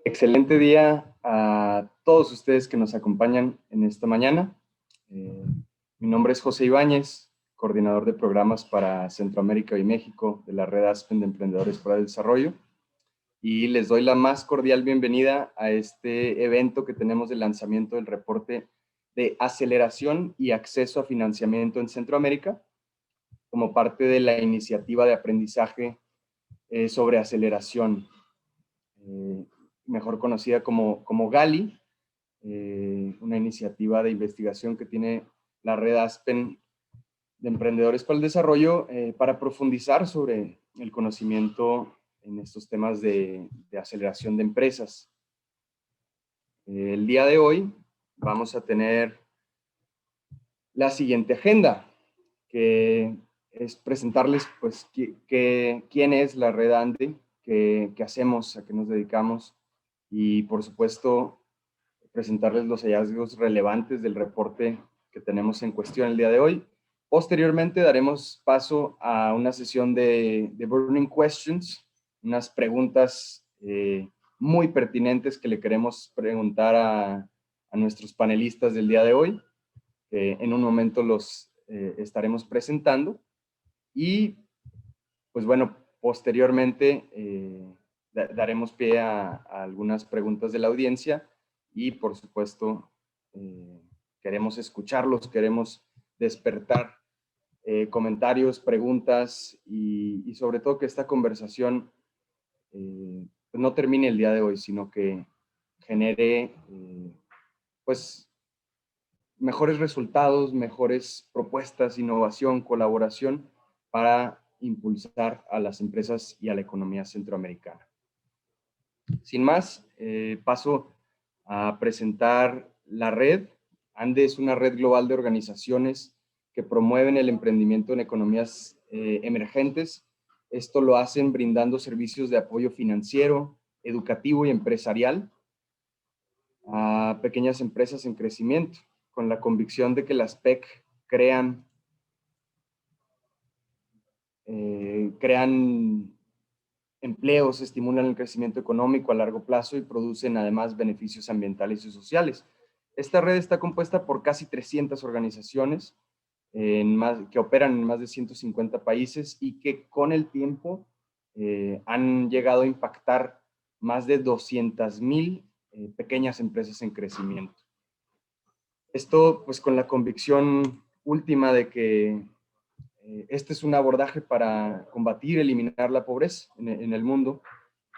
Excelente día a todos ustedes que nos acompañan en esta mañana. Mi nombre es José Ibáñez, coordinador de programas para Centroamérica y México de la Red Aspen de Emprendedores para el Desarrollo. Y les doy la más cordial bienvenida a este evento que tenemos de lanzamiento del reporte de aceleración y acceso a financiamiento en Centroamérica, como parte de la iniciativa de aprendizaje sobre aceleración, mejor conocida como GALI, una iniciativa de investigación que tiene la red Aspen de Emprendedores para el Desarrollo para profundizar sobre el conocimiento en estos temas de aceleración de empresas. El día de hoy vamos a tener la siguiente agenda, que es presentarles pues quién es la red ANDE, qué hacemos, a qué nos dedicamos y por supuesto presentarles los hallazgos relevantes del reporte que tenemos en cuestión el día de hoy. Posteriormente daremos paso a una sesión de Burning Questions, unas preguntas muy pertinentes que le queremos preguntar a nuestros panelistas del día de hoy. En un momento los estaremos presentando y pues bueno, posteriormente daremos pie a algunas preguntas de la audiencia y por supuesto queremos escucharlos, queremos despertar comentarios, preguntas y sobre todo que esta conversación pues no termine el día de hoy, sino que genere pues mejores resultados, mejores propuestas, innovación, colaboración para impulsar a las empresas y a la economía centroamericana. Sin más, paso a presentar la red. ANDE es una red global de organizaciones que promueven el emprendimiento en economías emergentes. Esto lo hacen brindando servicios de apoyo financiero, educativo y empresarial a pequeñas empresas en crecimiento, con la convicción de que las PEC crean empleos, estimulan el crecimiento económico a largo plazo y producen además beneficios ambientales y sociales. Esta red está compuesta por casi 300 organizaciones que operan en más de 150 países y que con el tiempo han llegado a impactar más de 200,000 pequeñas empresas en crecimiento. Esto pues con la convicción última de que este es un abordaje para combatir, eliminar la pobreza en el mundo.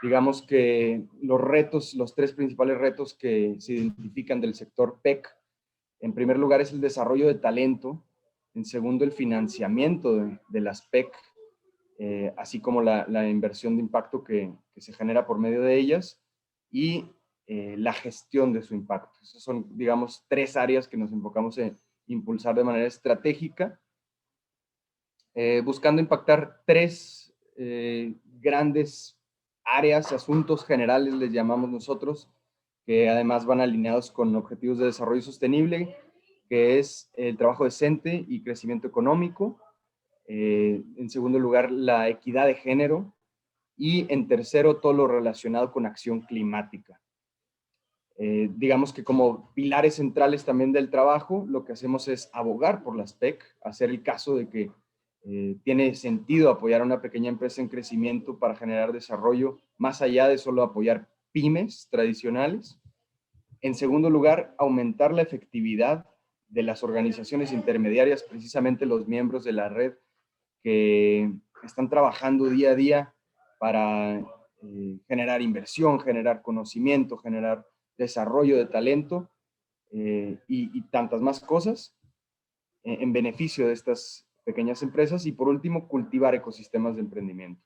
Digamos que los tres principales retos que se identifican del sector PEC, en primer lugar es el desarrollo de talento, en segundo el financiamiento de las PEC, así como la inversión de impacto que se genera por medio de ellas, y la gestión de su impacto. Esas son, digamos, tres áreas que nos enfocamos en impulsar de manera estratégica, buscando impactar tres grandes áreas, asuntos generales, les llamamos nosotros, que además van alineados con objetivos de desarrollo sostenible, que es el trabajo decente y crecimiento económico. En segundo lugar, la equidad de género. Y en tercero, todo lo relacionado con acción climática. Digamos que como pilares centrales también del trabajo, lo que hacemos es abogar por las PEC, hacer el caso de que tiene sentido apoyar a una pequeña empresa en crecimiento para generar desarrollo, más allá de solo apoyar pymes tradicionales. En segundo lugar, aumentar la efectividad de las organizaciones intermediarias, precisamente los miembros de la red que están trabajando día a día para generar inversión, conocimiento, generar desarrollo de talento y tantas más cosas en beneficio de estas pequeñas empresas. Y por último, cultivar ecosistemas de emprendimiento.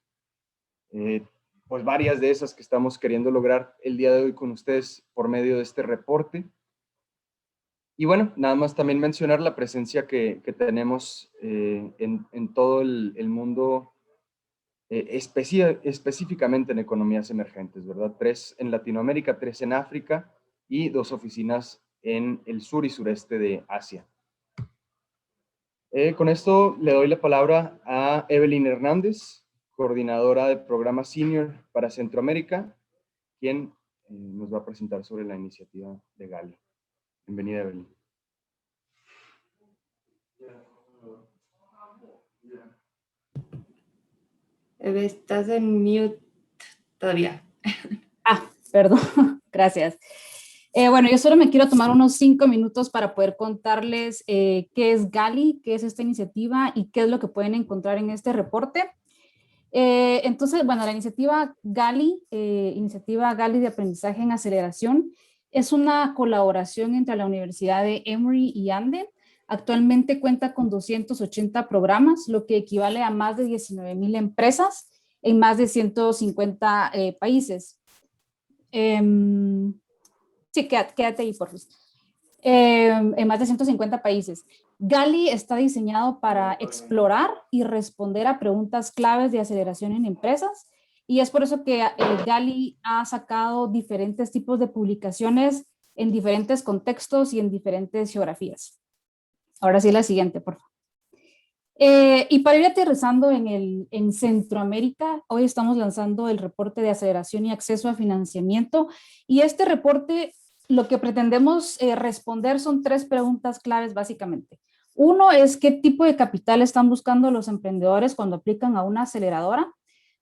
Pues varias de esas que estamos queriendo lograr el día de hoy con ustedes por medio de este reporte. Y bueno, nada más también mencionar la presencia que tenemos en todo el mundo, específicamente en economías emergentes, ¿verdad? 3 en Latinoamérica, 3 en África y 2 oficinas en el sur y sureste de Asia. Con esto le doy la palabra a Evelyn Hernández, coordinadora de programa Senior para Centroamérica, quien nos va a presentar sobre la iniciativa de Gali. Bienvenida, Evelyn. Estás en mute todavía. Perdón, gracias. Bueno, yo solo me quiero tomar unos 5 minutos para poder contarles qué es Gali, qué es esta iniciativa y qué es lo que pueden encontrar en este reporte. Entonces, bueno, la iniciativa Gali de Aprendizaje en Aceleración, es una colaboración entre la Universidad de Emory y Anden. Actualmente cuenta con 280 programas, lo que equivale a más de 19,000 empresas en más de 150 países. Sí, quédate ahí, por favor. En más de 150 países. Gali está diseñado para explorar y responder a preguntas claves de aceleración en empresas, y es por eso que Gali ha sacado diferentes tipos de publicaciones en diferentes contextos y en diferentes geografías. Ahora sí, la siguiente, por favor. Y para ir aterrizando en Centroamérica, hoy estamos lanzando el reporte de aceleración y acceso a financiamiento, y este reporte lo que pretendemos responder son 3 preguntas claves básicamente. Uno es qué tipo de capital están buscando los emprendedores cuando aplican a una aceleradora.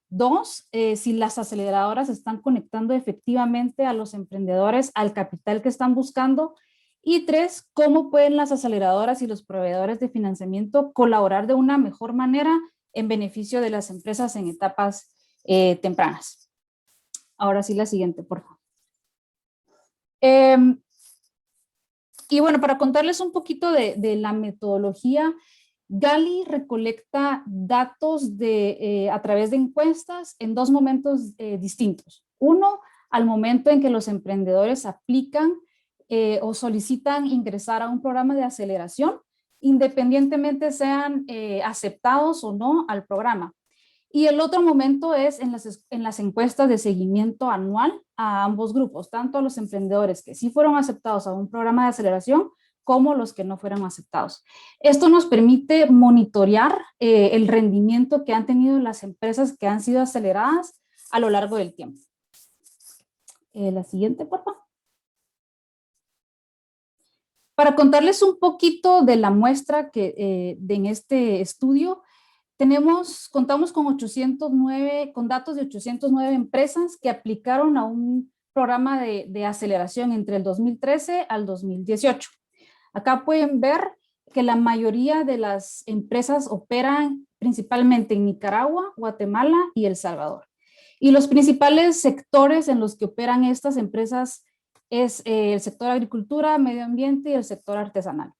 2, si las aceleradoras están conectando efectivamente a los emprendedores al capital que están buscando. Y 3, cómo pueden las aceleradoras y los proveedores de financiamiento colaborar de una mejor manera en beneficio de las empresas en etapas tempranas. Ahora sí, la siguiente, por favor. Y bueno, para contarles un poquito de la metodología, Gali recolecta datos a través de encuestas en 2 momentos distintos. Uno, al momento en que los emprendedores aplican o solicitan ingresar a un programa de aceleración, independientemente sean aceptados o no al programa. Y el otro momento es en las encuestas de seguimiento anual a ambos grupos, tanto a los emprendedores que sí fueron aceptados a un programa de aceleración como los que no fueron aceptados. Esto nos permite monitorear el rendimiento que han tenido las empresas que han sido aceleradas a lo largo del tiempo. La siguiente, por favor. Para contarles un poquito de la muestra en este estudio, contamos con datos de 809 empresas que aplicaron a un programa de aceleración entre el 2013 al 2018. Acá pueden ver que la mayoría de las empresas operan principalmente en Nicaragua, Guatemala y El Salvador. Y los principales sectores en los que operan estas empresas es el sector agricultura, medio ambiente y el sector artesanal.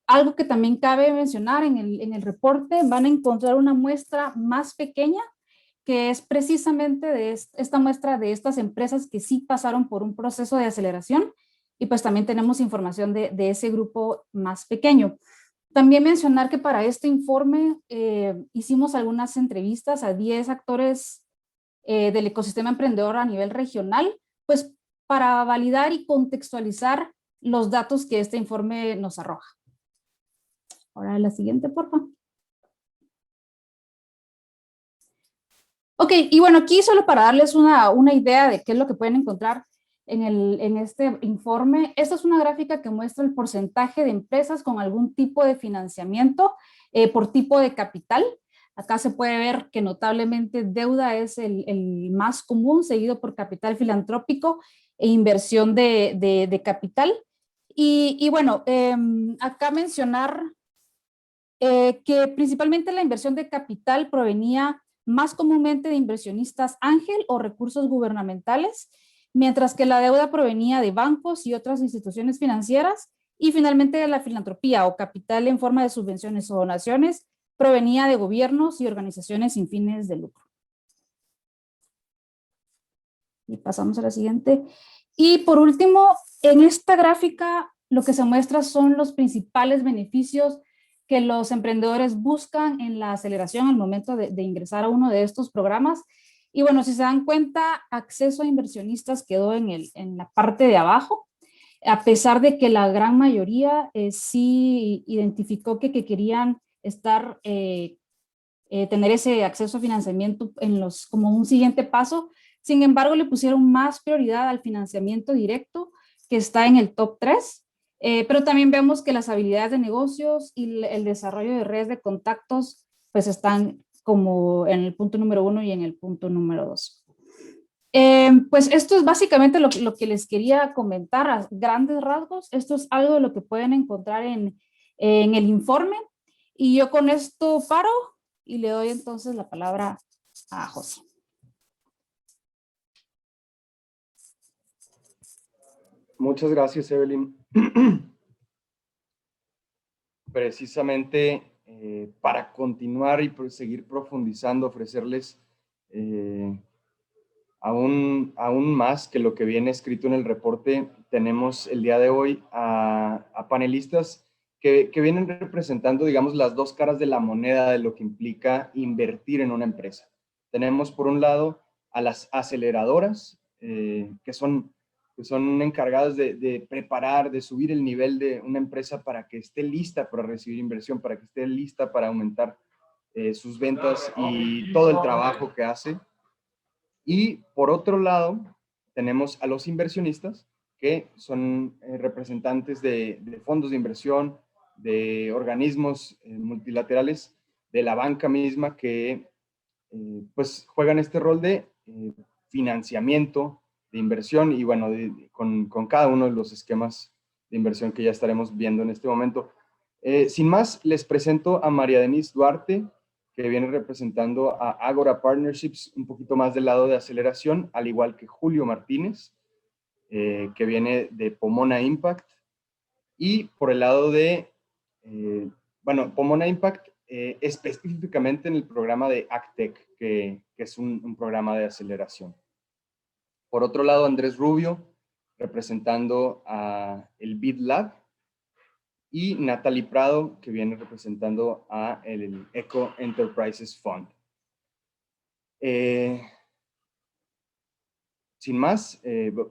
Algo que también cabe mencionar en el reporte, van a encontrar una muestra más pequeña, que es precisamente de esta muestra de estas empresas que sí pasaron por un proceso de aceleración, y pues también tenemos información de ese grupo más pequeño. También mencionar que para este informe hicimos algunas entrevistas a 10 actores del ecosistema emprendedor a nivel regional, pues para validar y contextualizar los datos que este informe nos arroja. Ahora la siguiente, por favor. Ok, y bueno, aquí solo para darles una idea de qué es lo que pueden encontrar en este informe. Esta es una gráfica que muestra el porcentaje de empresas con algún tipo de financiamiento por tipo de capital. Acá se puede ver que notablemente deuda es el más común, seguido por capital filantrópico e inversión de capital. Y bueno, acá mencionar que principalmente la inversión de capital provenía más comúnmente de inversionistas ángel o recursos gubernamentales, mientras que la deuda provenía de bancos y otras instituciones financieras, y finalmente de la filantropía o capital en forma de subvenciones o donaciones provenía de gobiernos y organizaciones sin fines de lucro. Y pasamos a la siguiente. Y por último, en esta gráfica lo que se muestra son los principales beneficios que los emprendedores buscan en la aceleración al momento de ingresar a uno de estos programas. Y bueno, si se dan cuenta, acceso a inversionistas quedó en la parte de abajo, a pesar de que la gran mayoría sí identificó que querían tener ese acceso a financiamiento como un siguiente paso. Sin embargo, le pusieron más prioridad al financiamiento directo, que está en el top 3, pero también vemos que las habilidades de negocios y el desarrollo de redes de contactos pues están como en el punto número 1 y en el punto número 2. Pues esto es básicamente lo que les quería comentar a grandes rasgos. Esto es algo de lo que pueden encontrar en el informe. Y yo con esto paro y le doy entonces la palabra a José. Muchas gracias, Evelyn. Precisamente para continuar y seguir profundizando, ofrecerles aún más que lo que viene escrito en el reporte, tenemos el día de hoy a panelistas que vienen representando, digamos, las dos caras de la moneda de lo que implica invertir en una empresa. Tenemos, por un lado, a las aceleradoras, que son encargadas de preparar, de subir el nivel de una empresa para que esté lista para recibir inversión, para que esté lista para aumentar sus ventas y todo el trabajo que hace. Y por otro lado, tenemos a los inversionistas, que son representantes de fondos de inversión, de organismos multilaterales, de la banca misma, que pues juegan este rol de financiamiento, de inversión, y bueno, con cada uno de los esquemas de inversión que ya estaremos viendo en este momento. Sin más, les presento a María Denise Duarte, que viene representando a Agora Partnerships, un poquito más del lado de aceleración, al igual que Julio Martínez, que viene de Pomona Impact, y por el lado de, bueno, Pomona Impact, específicamente en el programa de ACTEC, que es un programa de aceleración. Por otro lado, Andrés Rubio, representando a el BID Lab, y Natalie Prado, que viene representando a el Eco Enterprises Fund. Sin más,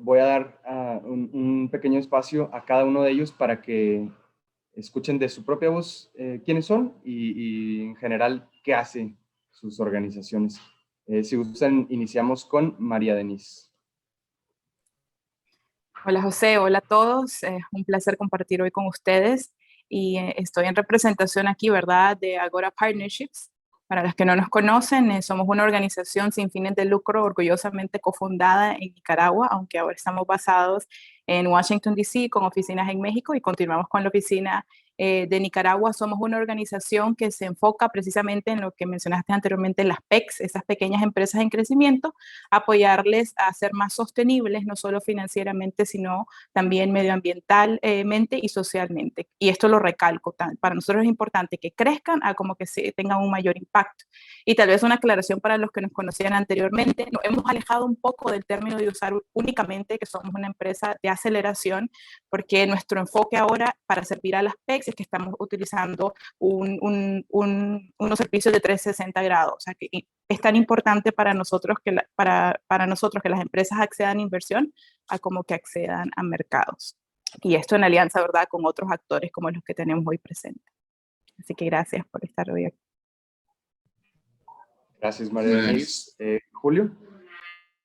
voy a dar un pequeño espacio a cada uno de ellos para que escuchen de su propia voz quiénes son y en general qué hacen sus organizaciones. Si gustan, iniciamos con María Denise. Hola José, hola a todos, es un placer compartir hoy con ustedes y estoy en representación aquí, ¿verdad?, de Agora Partnerships. Para los que no nos conocen, somos una organización sin fines de lucro orgullosamente cofundada en Nicaragua, aunque ahora estamos basados en Washington, D.C., con oficinas en México y continuamos con la oficina de Nicaragua. Somos una organización que se enfoca precisamente en lo que mencionaste anteriormente, las PECs, esas pequeñas empresas en crecimiento, apoyarles a ser más sostenibles, no solo financieramente, sino también medioambientalmente y socialmente. Y esto lo recalco, para nosotros es importante que crezcan a como que tengan un mayor impacto. Y tal vez una aclaración para los que nos conocían anteriormente, nos hemos alejado un poco del término de usar únicamente que somos una empresa de aceleración, porque nuestro enfoque ahora para servir a las PECs es que estamos utilizando unos servicios de 360 grados. O sea, que es tan importante para nosotros que, para nosotros que las empresas accedan a inversión a como que accedan a mercados. Y esto en alianza, ¿verdad?, con otros actores como los que tenemos hoy presentes. Así que gracias por estar hoy aquí. Gracias, María Denise. Julio.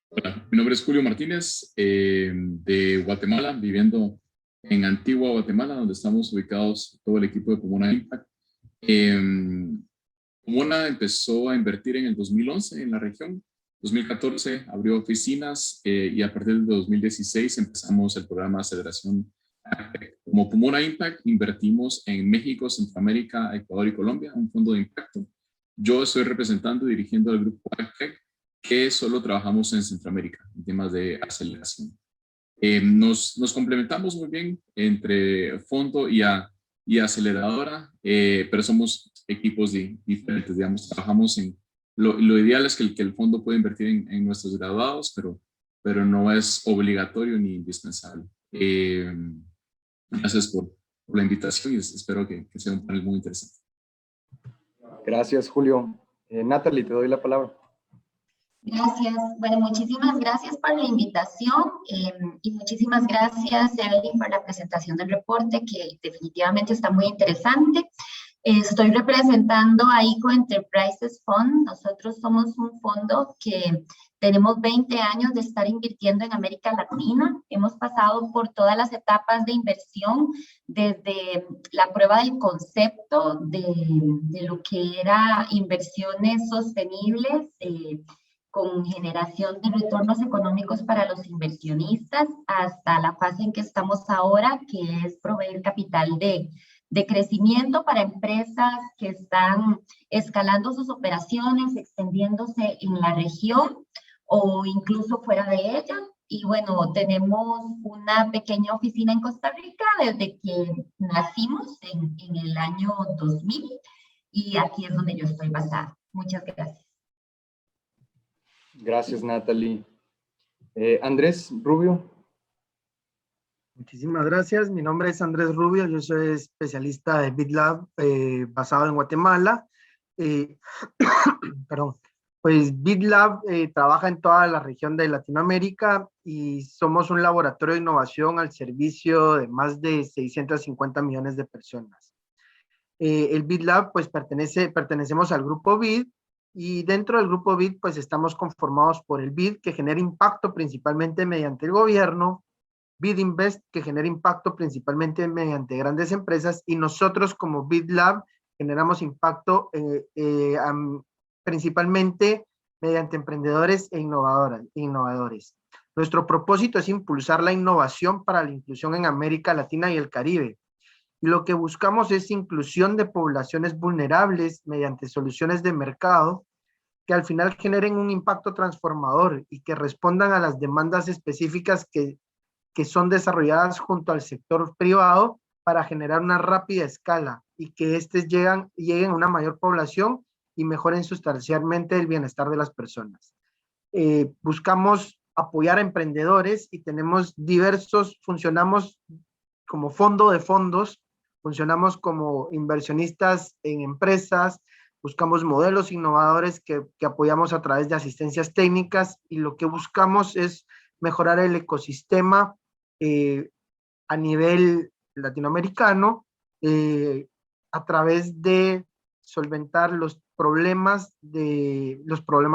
Hola, mi nombre es Julio Martínez, de Guatemala, viviendo en Antigua, Guatemala, donde estamos ubicados todo el equipo de Pomona Impact. Pomona empezó a invertir en el 2011 en la región. 2014 abrió oficinas y a partir del 2016 empezamos el programa de aceleración. Como Pomona Impact invertimos en México, Centroamérica, Ecuador y Colombia, un fondo de impacto. Yo estoy representando y dirigiendo al grupo ACTEC, que solo trabajamos en Centroamérica, en temas de aceleración. Nos complementamos muy bien entre fondo y aceleradora, pero somos equipos diferentes, digamos, trabajamos en... Lo ideal es que el fondo pueda invertir en nuestros graduados, pero no es obligatorio ni indispensable. Gracias por la invitación y espero que sea un panel muy interesante. Gracias, Julio. Natalie, te doy la palabra. Gracias. Bueno, muchísimas gracias por la invitación y muchísimas gracias, Evelyn, por la presentación del reporte, que definitivamente está muy interesante. Estoy representando a Eco Enterprises Fund. Nosotros somos un fondo que Tenemos 20 años de estar invirtiendo en América Latina. Hemos pasado por todas las etapas de inversión, desde la prueba del concepto de lo que era inversiones sostenibles, con generación de retornos económicos para los inversionistas, hasta la fase en que estamos ahora, que es proveer capital de crecimiento para empresas que están escalando sus operaciones, extendiéndose en la región o incluso fuera de ella. Y bueno, tenemos una pequeña oficina en Costa Rica desde que nacimos en el año 2000, y aquí es donde yo estoy basada. Muchas gracias. Gracias, Natalie. Andrés Rubio. Muchísimas gracias. Mi nombre es Andrés Rubio. Yo soy especialista de BitLab basado en Guatemala. Perdón. Pues BitLab trabaja en toda la región de Latinoamérica y somos un laboratorio de innovación al servicio de más de 650 millones de personas. El BitLab, pues pertenecemos al grupo BID, y dentro del grupo BID pues estamos conformados por el BID, que genera impacto principalmente mediante el gobierno, BID Invest, que genera impacto principalmente mediante grandes empresas, y nosotros como BitLab generamos impacto principalmente mediante emprendedores e innovadores. Nuestro propósito es impulsar la innovación para la inclusión en América Latina y el Caribe. Y lo que buscamos es inclusión de poblaciones vulnerables mediante soluciones de mercado que al final generen un impacto transformador y que respondan a las demandas específicas que son desarrolladas junto al sector privado para generar una rápida escala y que éstes lleguen a una mayor población y mejoren sustancialmente el bienestar de las personas. Buscamos apoyar a emprendedores y funcionamos como fondo de fondos, funcionamos como inversionistas en empresas, buscamos modelos innovadores que apoyamos a través de asistencias técnicas, y lo que buscamos es mejorar el ecosistema a nivel latinoamericano a través de solventar los problemas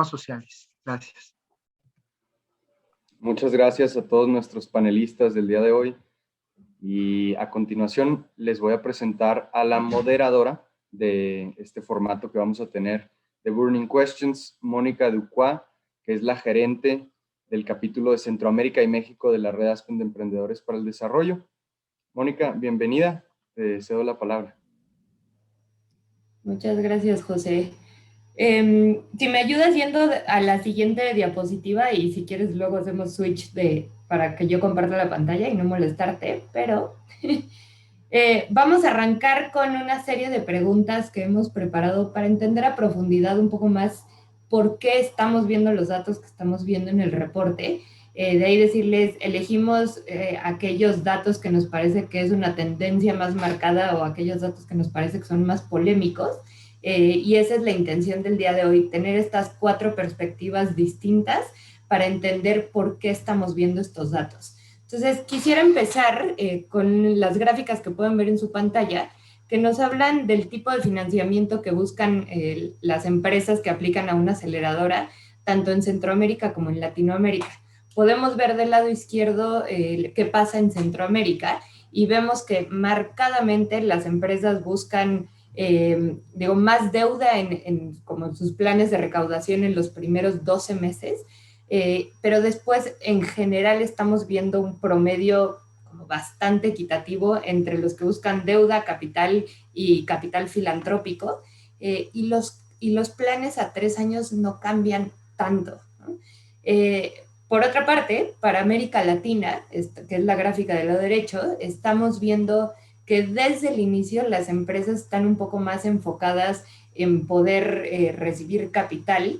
sociales. Gracias. Muchas gracias a todos nuestros panelistas del día de hoy. Y a continuación les voy a presentar a la moderadora de este formato que vamos a tener de Burning Questions, Mónica Ducroix, que es la gerente del capítulo de Centroamérica y México de la Red Aspen de Emprendedores para el Desarrollo. Mónica, bienvenida. Te cedo la palabra. Muchas gracias, José. Si me ayudas yendo a la siguiente diapositiva, y si quieres luego hacemos switch para que yo comparta la pantalla y no molestarte, pero vamos a arrancar con una serie de preguntas que hemos preparado para entender a profundidad un poco más por qué estamos viendo los datos que estamos viendo en el reporte. De ahí decirles, elegimos aquellos datos que nos parece que es una tendencia más marcada o aquellos datos que nos parece que son más polémicos. Y esa es la intención del día de hoy, tener estas 4 perspectivas distintas para entender por qué estamos viendo estos datos. Entonces, quisiera empezar con las gráficas que pueden ver en su pantalla, que nos hablan del tipo de financiamiento que buscan las empresas que aplican a una aceleradora, tanto en Centroamérica como en Latinoamérica. Podemos ver del lado izquierdo qué pasa en Centroamérica, y vemos que marcadamente las empresas buscan más deuda como en sus planes de recaudación en los primeros 12 meses, pero después en general estamos viendo un promedio como bastante equitativo entre los que buscan deuda, capital y capital filantrópico, y los planes a 3 años no cambian tanto, ¿no? Por otra parte, para América Latina, que es la gráfica del lado derecho, estamos viendo que desde el inicio las empresas están un poco más enfocadas en poder recibir capital,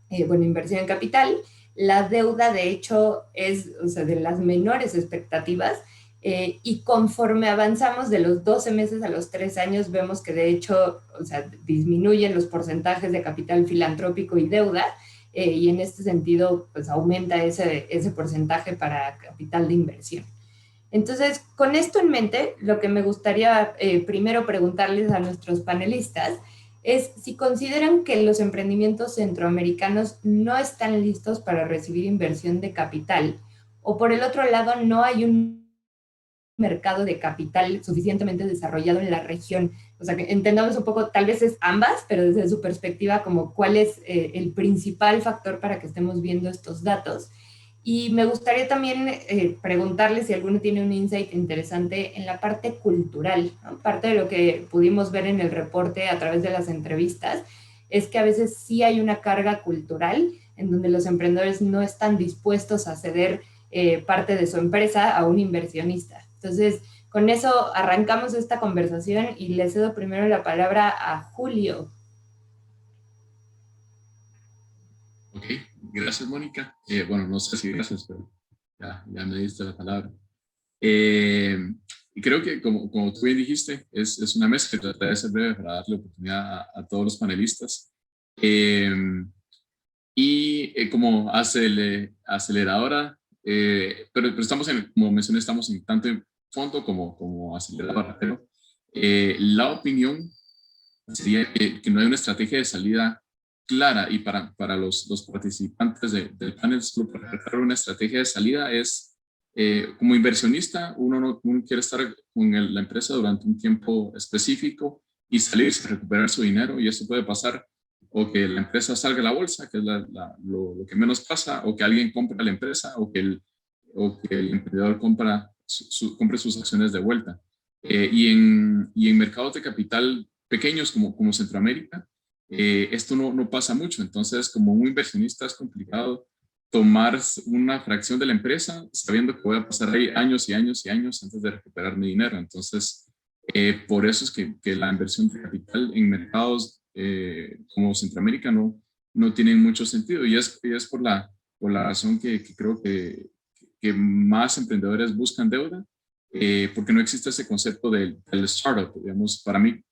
inversión en capital. La deuda, de hecho, es de las menores expectativas, y conforme avanzamos de los 12 meses a los 3 años, vemos que de hecho disminuyen los porcentajes de capital filantrópico y deuda, y en este sentido pues aumenta ese porcentaje para capital de inversión. Entonces, con esto en mente, lo que me gustaría primero preguntarles a nuestros panelistas es si consideran que los emprendimientos centroamericanos no están listos para recibir inversión de capital, o por el otro lado no hay un mercado de capital suficientemente desarrollado en la región. O sea, que entendamos un poco, tal vez es ambas, pero desde su perspectiva, como cuál es el principal factor para que estemos viendo estos datos. Y me gustaría también preguntarle si alguno tiene un insight interesante en la parte cultural, ¿no? Parte de lo que pudimos ver en el reporte a través de las entrevistas es que a veces sí hay una carga cultural en donde los emprendedores no están dispuestos a ceder parte de su empresa a un inversionista. Entonces, con eso arrancamos esta conversación y le cedo primero la palabra a Julio. Ok, gracias, Mónica. Bueno, no sé si gracias, pero ya me diste la palabra. Y creo que, como tú bien dijiste, es una mezcla. Trataré de ser breve para darle oportunidad a todos los panelistas. Como aceleradora, pero estamos como mencioné, estamos en tanto en fondo como aceleradora, pero la opinión sería que no hay una estrategia de salida clara, y para los participantes del panel, para preparar una estrategia de salida es, como inversionista, uno quiere estar con la empresa durante un tiempo específico y salirse, recuperar su dinero, y eso puede pasar o que la empresa salga a la bolsa, que es lo que menos pasa, o que alguien compre la empresa, o que el emprendedor compre sus acciones de vuelta. Y en mercados de capital pequeños como Centroamérica, esto no pasa mucho. Entonces, como un inversionista es complicado tomar una fracción de la empresa sabiendo que voy a pasar ahí años y años y años antes de recuperar mi dinero. Entonces, por eso es que la inversión de capital en mercados como Centroamérica no tiene mucho sentido, y es por la razón que creo que más emprendedores buscan deuda, porque no existe ese concepto del startup. Digamos, para mí,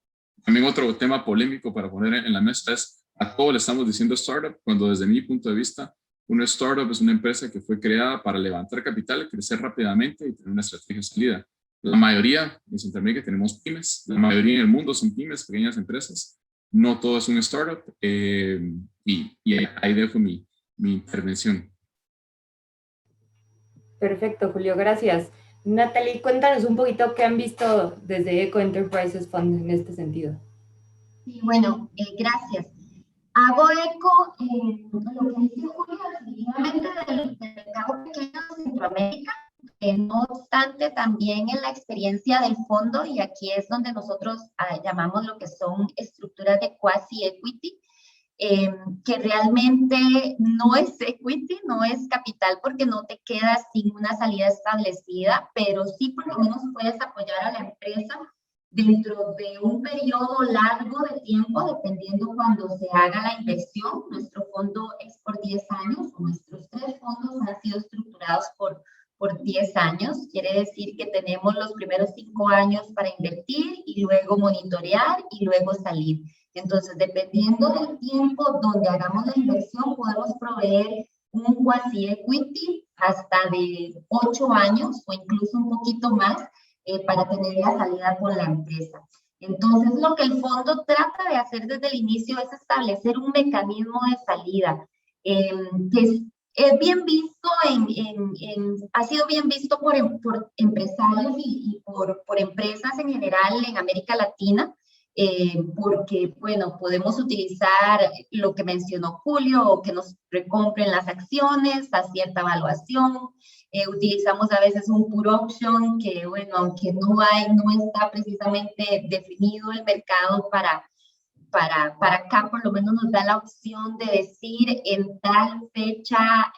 también otro tema polémico para poner en la mesa es, a todos le estamos diciendo startup, cuando desde mi punto de vista, una startup es una empresa que fue creada para levantar capital, crecer rápidamente y tener una estrategia de salida. La mayoría en Centroamérica tenemos pymes, la mayoría en el mundo son pymes, pequeñas empresas. No todo es un startup, y ahí dejo mi intervención. Perfecto, Julio, gracias. Natalie, cuéntanos un poquito qué han visto desde Eco Enterprises Fund en este sentido. Sí, bueno, gracias. Hago eco en lo que dice Julio, definitivamente del mercado pequeño de Centroamérica, no obstante también en la experiencia del fondo, y aquí es donde nosotros llamamos lo que son estructuras de quasi-equity, que realmente no es equity, no es capital, porque no te quedas sin una salida establecida, pero sí por lo menos puedes apoyar a la empresa dentro de un periodo largo de tiempo, dependiendo cuando se haga la inversión. Nuestro fondo es por 10 años, nuestros 3 fondos han sido estructurados por 10 años, quiere decir que tenemos los primeros 5 años para invertir y luego monitorear y luego salir. Entonces, dependiendo del tiempo donde hagamos la inversión, podemos proveer un quasi equity hasta de 8 años o incluso un poquito más, para tener la salida con la empresa. Entonces, lo que el fondo trata de hacer desde el inicio es establecer un mecanismo de salida, que es bien visto ha sido bien visto por empresarios y por empresas en general en América Latina, porque, bueno, podemos utilizar lo que mencionó Julio, o que nos recompren las acciones a cierta evaluación. Utilizamos a veces un put option que, bueno, aunque no está precisamente definido el mercado para acá, por lo menos nos da la opción de decir en tal fecha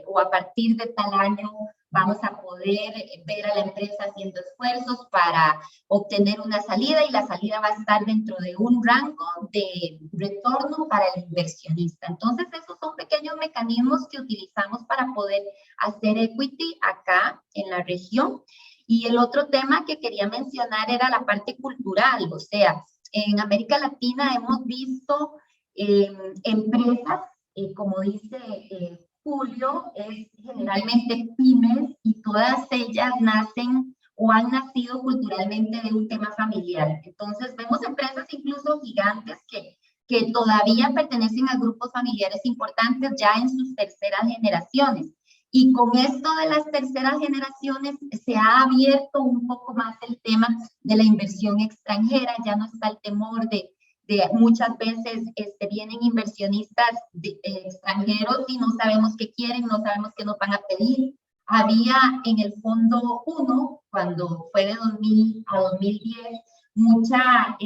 o a partir de tal año vamos a poder ver a la empresa haciendo esfuerzos para obtener una salida, y la salida va a estar dentro de un rango de retorno para el inversionista. Entonces, esos son pequeños mecanismos que utilizamos para poder hacer equity acá en la región. Y el otro tema que quería mencionar era la parte cultural, o sea, en América Latina hemos visto empresas, como dice Julio, es generalmente pymes, y todas ellas nacen o han nacido culturalmente de un tema familiar. Entonces, vemos empresas incluso gigantes que todavía pertenecen a grupos familiares importantes ya en sus terceras generaciones. Y con esto de las terceras generaciones se ha abierto un poco más el tema de la inversión extranjera, ya no está el temor de muchas veces vienen inversionistas extranjeros y no sabemos qué quieren, no sabemos qué nos van a pedir. Había en el Fondo 1, cuando fue de 2000 a 2010, mucha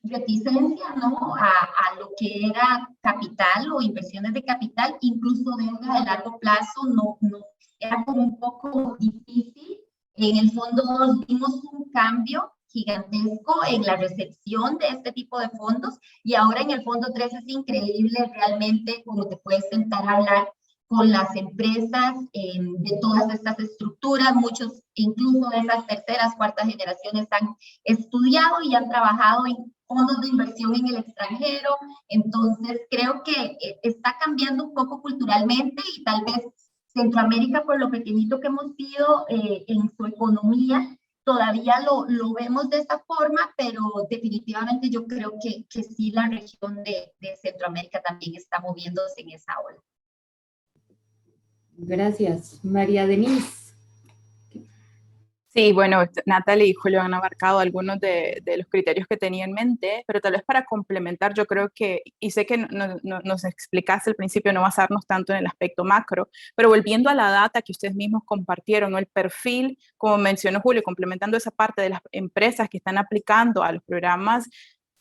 reticencia, ¿no? a lo que era capital o inversiones de capital, incluso deuda de largo plazo, no, era como un poco difícil. En el Fondo 2 vimos un cambio gigantesco en la recepción de este tipo de fondos, y ahora en el Fondo 3 es increíble realmente cómo te puedes sentar a hablar con las empresas de todas estas estructuras. Muchos incluso de esas terceras, cuartas generaciones han estudiado y han trabajado en fondos de inversión en el extranjero. Entonces creo que está cambiando un poco culturalmente, y tal vez Centroamérica, por lo pequeñito que hemos sido en su economía, todavía lo vemos de esta forma, pero definitivamente yo creo que sí, la región de Centroamérica también está moviéndose en esa ola. Gracias. María Denise. Sí, bueno, Natalie y Julio han abarcado algunos de los criterios que tenía en mente, pero tal vez para complementar, yo creo que, y sé que nos explicaste al principio, no basarnos tanto en el aspecto macro, pero volviendo a la data que ustedes mismos compartieron, ¿no? El perfil, como mencionó Julio, complementando esa parte de las empresas que están aplicando a los programas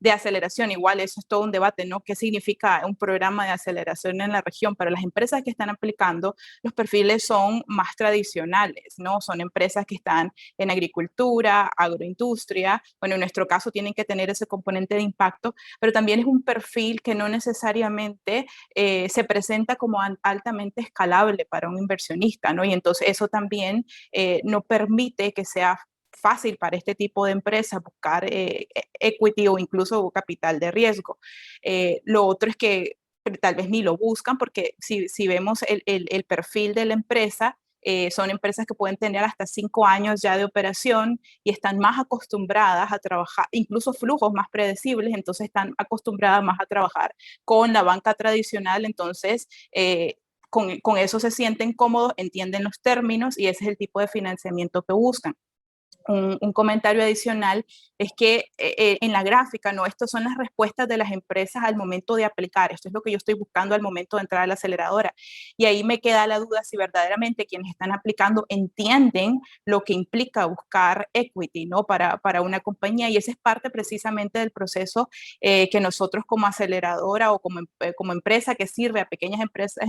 de aceleración. Igual eso es todo un debate, ¿no? ¿Qué significa un programa de aceleración en la región? Para las empresas que están aplicando, los perfiles son más tradicionales, ¿no? Son empresas que están en agricultura, agroindustria. Bueno, en nuestro caso tienen que tener ese componente de impacto, pero también es un perfil que no necesariamente se presenta como altamente escalable para un inversionista, ¿no? Y entonces eso también no permite que sea fácil para este tipo de empresas buscar equity o incluso capital de riesgo. Lo otro es que tal vez ni lo buscan, porque si vemos el perfil de la empresa, son empresas que pueden tener hasta 5 años ya de operación y están más acostumbradas a trabajar, incluso flujos más predecibles, entonces están acostumbradas más a trabajar con la banca tradicional. Entonces con eso se sienten cómodos, entienden los términos, y ese es el tipo de financiamiento que buscan. Un comentario adicional es que en la gráfica, ¿no? Estas son las respuestas de las empresas al momento de aplicar. Esto es lo que yo estoy buscando al momento de entrar a la aceleradora. Y ahí me queda la duda si verdaderamente quienes están aplicando entienden lo que implica buscar equity, ¿no? Para una compañía. Y esa es parte precisamente del proceso que nosotros como aceleradora o como empresa que sirve a pequeñas empresas,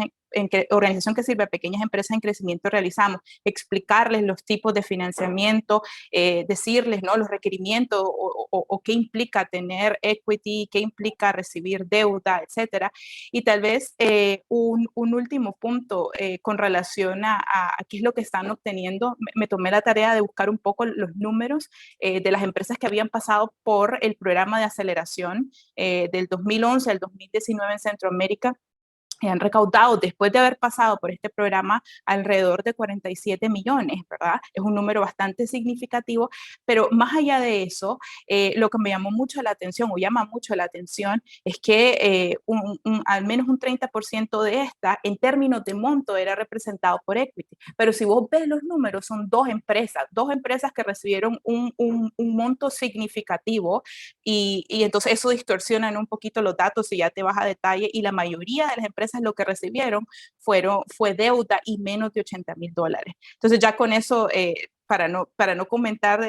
organización que sirve a pequeñas empresas en crecimiento, realizamos. Explicarles los tipos de financiamiento, decirles, ¿no? Los requerimientos o qué implica tener equity, qué implica recibir deuda, etcétera. Y tal vez un último punto con relación a qué es lo que están obteniendo. Me tomé la tarea de buscar un poco los números de las empresas que habían pasado por el programa de aceleración del 2011 al 2019 en Centroamérica. Han recaudado, después de haber pasado por este programa, alrededor de 47 millones, ¿verdad? Es un número bastante significativo, pero más allá de eso, lo que me llamó mucho la atención, o llama mucho la atención, es que al menos un 30% de esta, en términos de monto, era representado por equity. Pero si vos ves los números, son dos empresas que recibieron un monto significativo, y entonces eso distorsiona un poquito los datos si ya te vas a detalle, y la mayoría de las empresas lo que recibieron fue deuda y menos de $80,000. Entonces ya con eso, para no comentar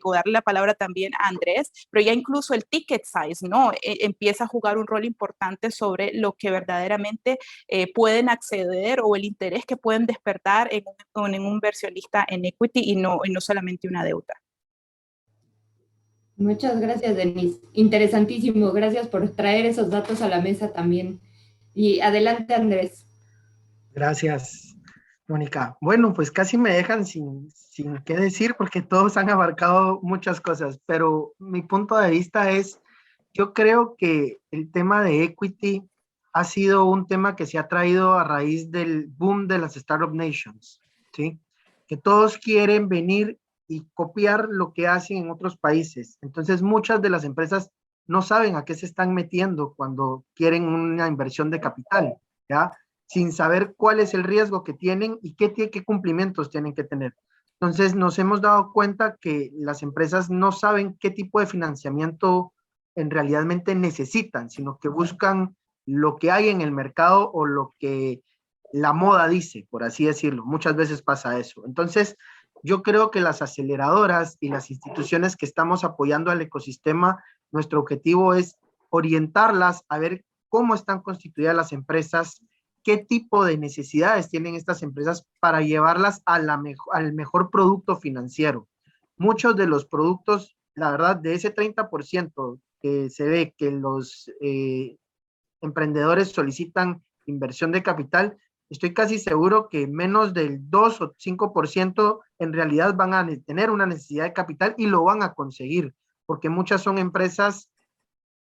o darle la palabra también a Andrés, pero ya incluso el ticket size, ¿no? Empieza a jugar un rol importante sobre lo que verdaderamente pueden acceder, o el interés que pueden despertar en un inversionista en equity, y no solamente una deuda. Muchas gracias, Denise. Interesantísimo. Gracias por traer esos datos a la mesa también. Y adelante, Andrés. Gracias, Mónica. Bueno, pues casi me dejan sin qué decir, porque todos han abarcado muchas cosas, pero mi punto de vista es, yo creo que el tema de equity ha sido un tema que se ha traído a raíz del boom de las Startup Nations, ¿sí? Que todos quieren venir y copiar lo que hacen en otros países. Entonces, muchas de las empresas no saben a qué se están metiendo cuando quieren una inversión de capital, ¿ya? Sin saber cuál es el riesgo que tienen y qué cumplimientos tienen que tener. Entonces, nos hemos dado cuenta que las empresas no saben qué tipo de financiamiento en realidad necesitan, sino que buscan lo que hay en el mercado o lo que la moda dice, por así decirlo. Muchas veces pasa eso. Entonces, yo creo que las aceleradoras y las instituciones que estamos apoyando al ecosistema, nuestro objetivo es orientarlas a ver cómo están constituidas las empresas, qué tipo de necesidades tienen estas empresas para llevarlas a al mejor producto financiero. Muchos de los productos, la verdad, de ese 30% que se ve que los emprendedores solicitan inversión de capital, estoy casi seguro que menos del 2 o 5% en realidad van a tener una necesidad de capital y lo van a conseguir, porque muchas son empresas,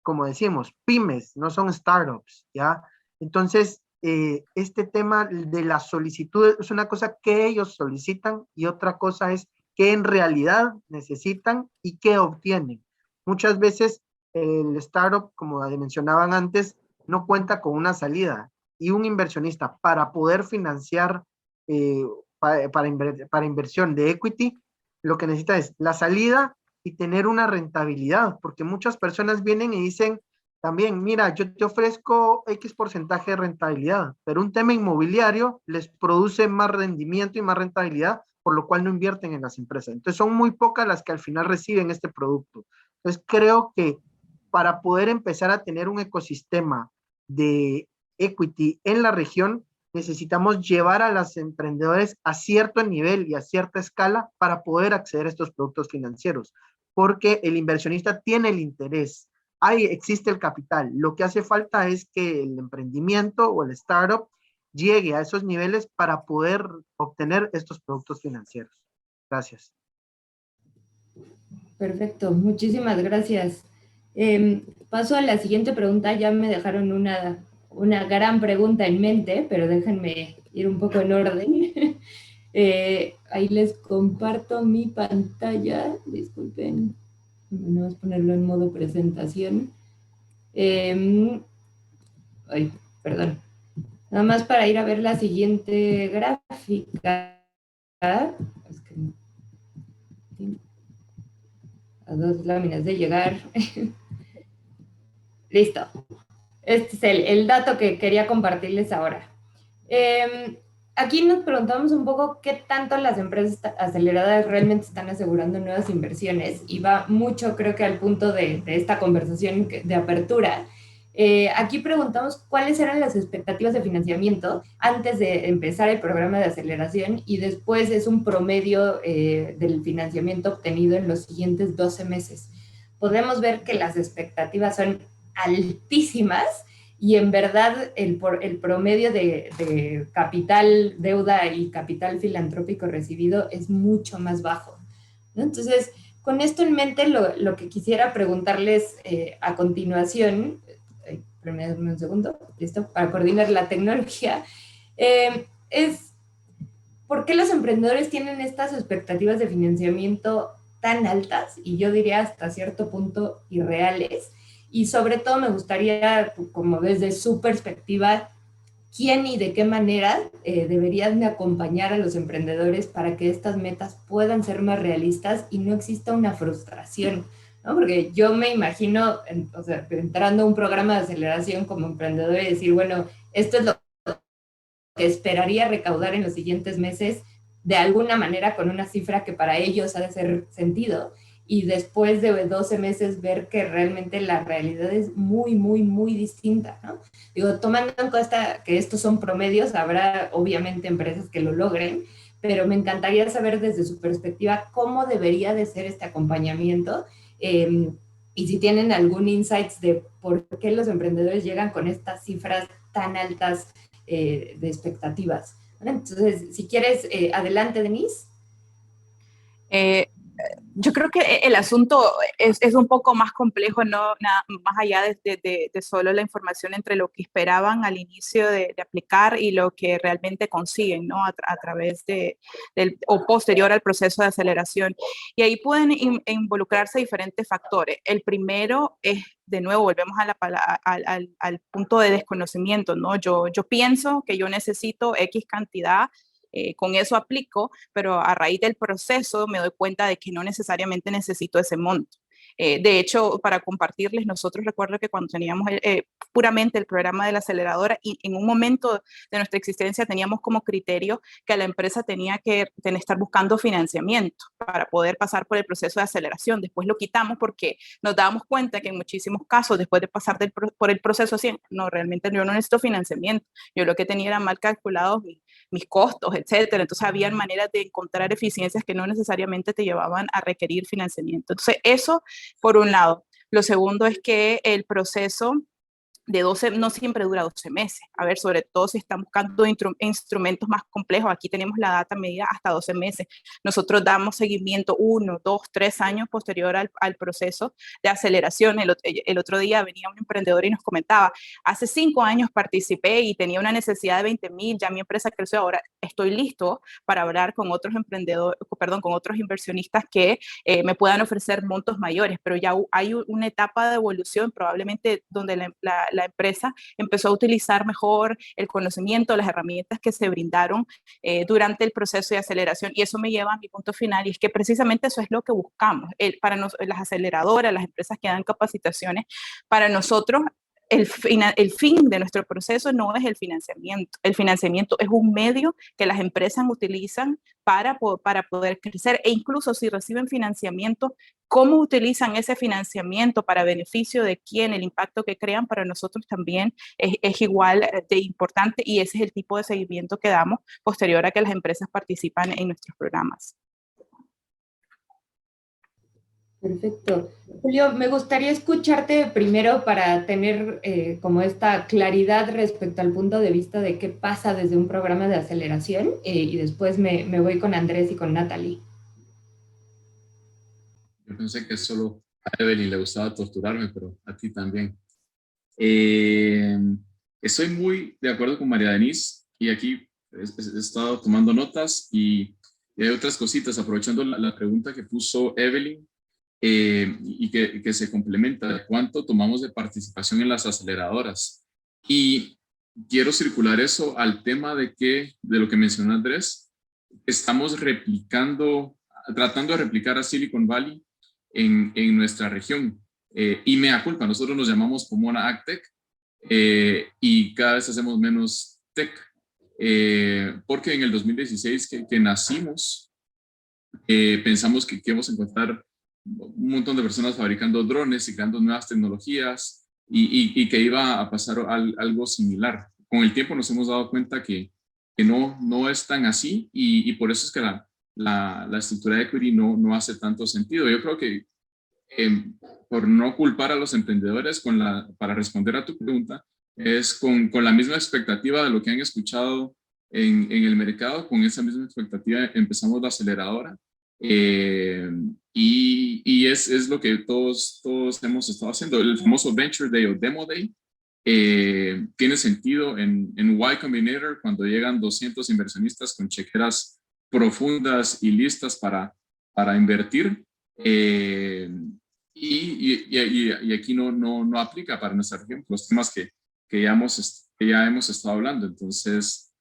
como decimos, pymes, no son startups, ¿ya? Entonces, este tema de la solicitud es una cosa que ellos solicitan y otra cosa es que en realidad necesitan y qué obtienen. Muchas veces el startup, como mencionaban antes, no cuenta con una salida y un inversionista para poder financiar para inversión de equity, lo que necesita es la salida y tener una rentabilidad, porque muchas personas vienen y dicen también, mira, yo te ofrezco X porcentaje de rentabilidad, pero un tema inmobiliario les produce más rendimiento y más rentabilidad, por lo cual no invierten en las empresas. Entonces son muy pocas las que al final reciben este producto. Entonces creo que para poder empezar a tener un ecosistema de equity en la región, necesitamos llevar a los emprendedores a cierto nivel y a cierta escala para poder acceder a estos productos financieros, porque el inversionista tiene el interés. Ahí existe el capital. Lo que hace falta es que el emprendimiento o el startup llegue a esos niveles para poder obtener estos productos financieros. Gracias. Perfecto, muchísimas gracias. Paso a la siguiente pregunta. Ya me dejaron una gran pregunta en mente, pero déjenme ir un poco en orden. Ahí les comparto mi pantalla. Disculpen. Vamos a ponerlo en modo presentación. Ay, perdón. Nada más para ir a ver la siguiente gráfica. Es que a 2 láminas de llegar. Listo. Este es el dato que quería compartirles ahora. Aquí nos preguntamos un poco qué tanto las empresas aceleradas realmente están asegurando nuevas inversiones y va mucho, creo que al punto de esta conversación de apertura. Aquí preguntamos cuáles eran las expectativas de financiamiento antes de empezar el programa de aceleración y después es un promedio del financiamiento obtenido en los siguientes 12 meses. Podemos ver que las expectativas son altísimas y en verdad el promedio de capital, deuda y capital filantrópico recibido es mucho más bajo, ¿no? Entonces, con esto en mente, lo que quisiera preguntarles a continuación, permítanme un segundo, listo, para coordinar la tecnología, es ¿por qué los emprendedores tienen estas expectativas de financiamiento tan altas y yo diría hasta cierto punto irreales? Y sobre todo me gustaría, como desde su perspectiva, ¿quién y de qué manera deberían de acompañar a los emprendedores para que estas metas puedan ser más realistas y no exista una frustración, ¿no? Porque yo me imagino, o sea, entrando a un programa de aceleración como emprendedor y decir, bueno, esto es lo que esperaría recaudar en los siguientes meses, de alguna manera con una cifra que para ellos ha de ser sentido. Y después de 12 meses ver que realmente la realidad es muy, muy, muy distinta, ¿no? Digo, tomando en cuenta que estos son promedios, habrá obviamente empresas que lo logren, pero me encantaría saber desde su perspectiva cómo debería de ser este acompañamiento y si tienen algún insights de por qué los emprendedores llegan con estas cifras tan altas de expectativas. ¿Vale? Entonces, si quieres, adelante, Denise. yo creo que el asunto es un poco más complejo, no más allá de solo la información entre lo que esperaban al inicio de aplicar y lo que realmente consiguen, ¿no? A través o posterior al proceso de aceleración. Y ahí pueden involucrarse diferentes factores. El primero es, de nuevo, volvemos al punto de desconocimiento, ¿no? Yo pienso que yo necesito X cantidad, con eso aplico, pero a raíz del proceso me doy cuenta de que no necesariamente necesito ese monto. De hecho, para compartirles, nosotros recuerdo que cuando teníamos puramente el programa de la aceleradora y en un momento de nuestra existencia teníamos como criterio que la empresa tenía que estar buscando financiamiento para poder pasar por el proceso de aceleración. Después lo quitamos porque nos dábamos cuenta que en muchísimos casos, después de pasar por el proceso así, no, realmente yo no necesito financiamiento. Yo lo que tenía era mal calculados mis costos, etcétera. Entonces, habían maneras de encontrar eficiencias que no necesariamente te llevaban a requerir financiamiento. Entonces, eso por un lado. Lo segundo es que el proceso de 12, no siempre dura 12 meses. A ver, sobre todo si están buscando instrumentos más complejos, aquí tenemos la data medida hasta 12 meses. Nosotros damos seguimiento 1, 2, 3 años posterior al proceso de aceleración. El otro día venía un emprendedor y nos comentaba, hace 5 años participé y tenía una necesidad de 20,000, ya mi empresa creció, ahora estoy listo para hablar con otros emprendedores, con otros inversionistas que me puedan ofrecer montos mayores, pero ya hay una etapa de evolución probablemente donde la empresa empezó a utilizar mejor el conocimiento, las herramientas que se brindaron durante el proceso de aceleración. Y eso me lleva a mi punto final, y es que precisamente eso es lo que buscamos. Para las aceleradoras, las empresas que dan capacitaciones, para nosotros el fin de nuestro proceso no es el financiamiento. El financiamiento es un medio que las empresas utilizan para poder crecer, e incluso si reciben financiamiento, cómo utilizan ese financiamiento para beneficio de quién, el impacto que crean, para nosotros también es igual de importante, y ese es el tipo de seguimiento que damos posterior a que las empresas participan en nuestros programas. Perfecto. Julio, me gustaría escucharte primero para tener como esta claridad respecto al punto de vista de qué pasa desde un programa de aceleración, y después me voy con Andrés y con Natalie. Yo pensé que solo a Evelyn le gustaba torturarme, pero a ti también. Estoy muy de acuerdo con María Denise, y aquí he estado tomando notas y hay otras cositas, aprovechando la pregunta que puso Evelyn. Y que se complementa de cuánto tomamos de participación en las aceleradoras. Y quiero circular eso al tema de lo que mencionó Andrés, estamos tratando de replicar a Silicon Valley en nuestra región. Y mea culpa, nosotros nos llamamos Pomona AgTech, y cada vez hacemos menos tech, porque en el 2016 que nacimos, pensamos que íbamos a encontrar un montón de personas fabricando drones y creando nuevas tecnologías, y que iba a pasar algo similar. Con el tiempo nos hemos dado cuenta que no es tan así, y por eso es que la estructura de equity no hace tanto sentido. Yo creo que por no culpar a los emprendedores, para responder a tu pregunta, es con la misma expectativa de lo que han escuchado en el mercado, con esa misma expectativa empezamos la aceleradora. Y es lo que todos hemos estado haciendo. El famoso Venture Day o Demo Day tiene sentido en Y Combinator cuando llegan 200 inversionistas con chequeras profundas y listas para invertir, y aquí no aplica para nuestra región los temas que ya hemos estado hablando. Entonces,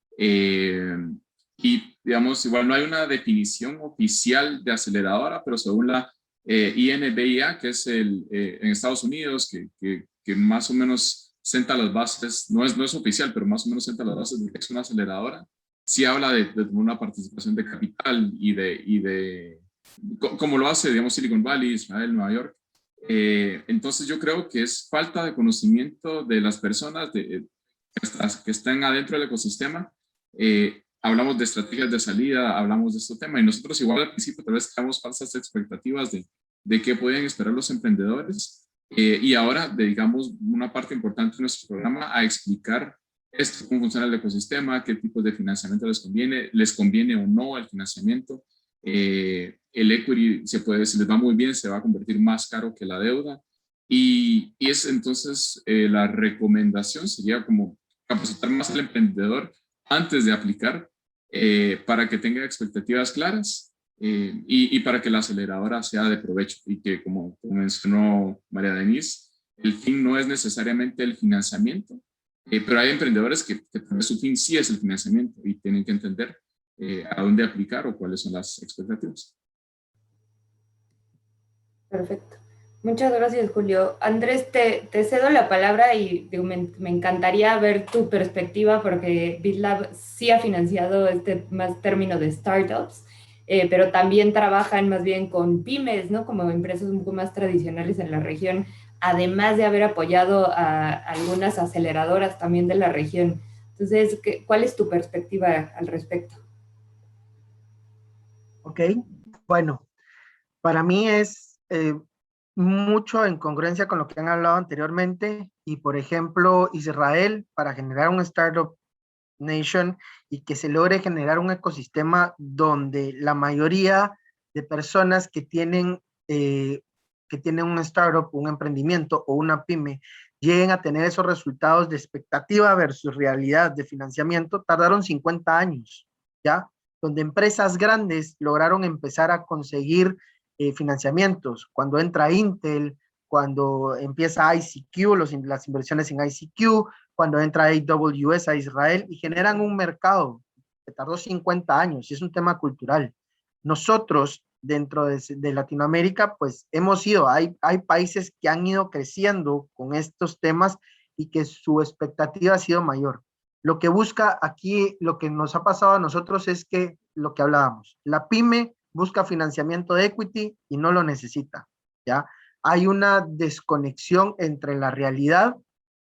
y digamos, igual no hay una definición oficial de aceleradora, pero según la INBIA, que es en Estados Unidos, que más o menos senta las bases, no es oficial, pero más o menos senta las bases de que es una aceleradora, sí habla de una participación de capital y de como lo hace, digamos, Silicon Valley, Israel, Nueva York. Entonces yo creo que es falta de conocimiento de las personas que están adentro del ecosistema. Hablamos de estrategias de salida, hablamos de este tema, y nosotros igual al principio tal vez creamos falsas expectativas de qué pueden esperar los emprendedores, y ahora dedicamos una parte importante de nuestro programa a explicar cómo funciona el ecosistema, qué tipos de financiamiento les conviene o no el financiamiento, el equity si les va muy bien, se va a convertir más caro que la deuda. Y es entonces la recomendación sería como capacitar más al emprendedor antes de aplicar para que tenga expectativas claras y para que la aceleradora sea de provecho y que, como mencionó María Denise, el fin no es necesariamente el financiamiento, pero hay emprendedores que su fin sí es el financiamiento y tienen que entender a dónde aplicar o cuáles son las expectativas. Perfecto. Muchas gracias, Julio. Andrés, te cedo la palabra y digo, me encantaría ver tu perspectiva porque BitLab sí ha financiado este más término de startups, pero también trabajan más bien con pymes, ¿no? Como empresas un poco más tradicionales en la región, además de haber apoyado a algunas aceleradoras también de la región. Entonces, ¿cuál es tu perspectiva al respecto? Ok, bueno, para mí es mucho en congruencia con lo que han hablado anteriormente y, por ejemplo, Israel, para generar un Startup Nation y que se logre generar un ecosistema donde la mayoría de personas que tienen un startup, un emprendimiento o una pyme lleguen a tener esos resultados de expectativa versus realidad de financiamiento, tardaron 50 años, ¿ya? Donde empresas grandes lograron empezar a conseguir financiamientos. Cuando entra Intel, cuando empieza ICQ, las inversiones en ICQ, cuando entra AWS a Israel y generan un mercado que tardó 50 años y es un tema cultural. Nosotros, dentro de Latinoamérica, pues hemos ido, hay países que han ido creciendo con estos temas y que su expectativa ha sido mayor. Lo que busca aquí, lo que nos ha pasado a nosotros es que lo que hablábamos, la pyme busca financiamiento de equity y no lo necesita, ¿ya? Hay una desconexión entre la realidad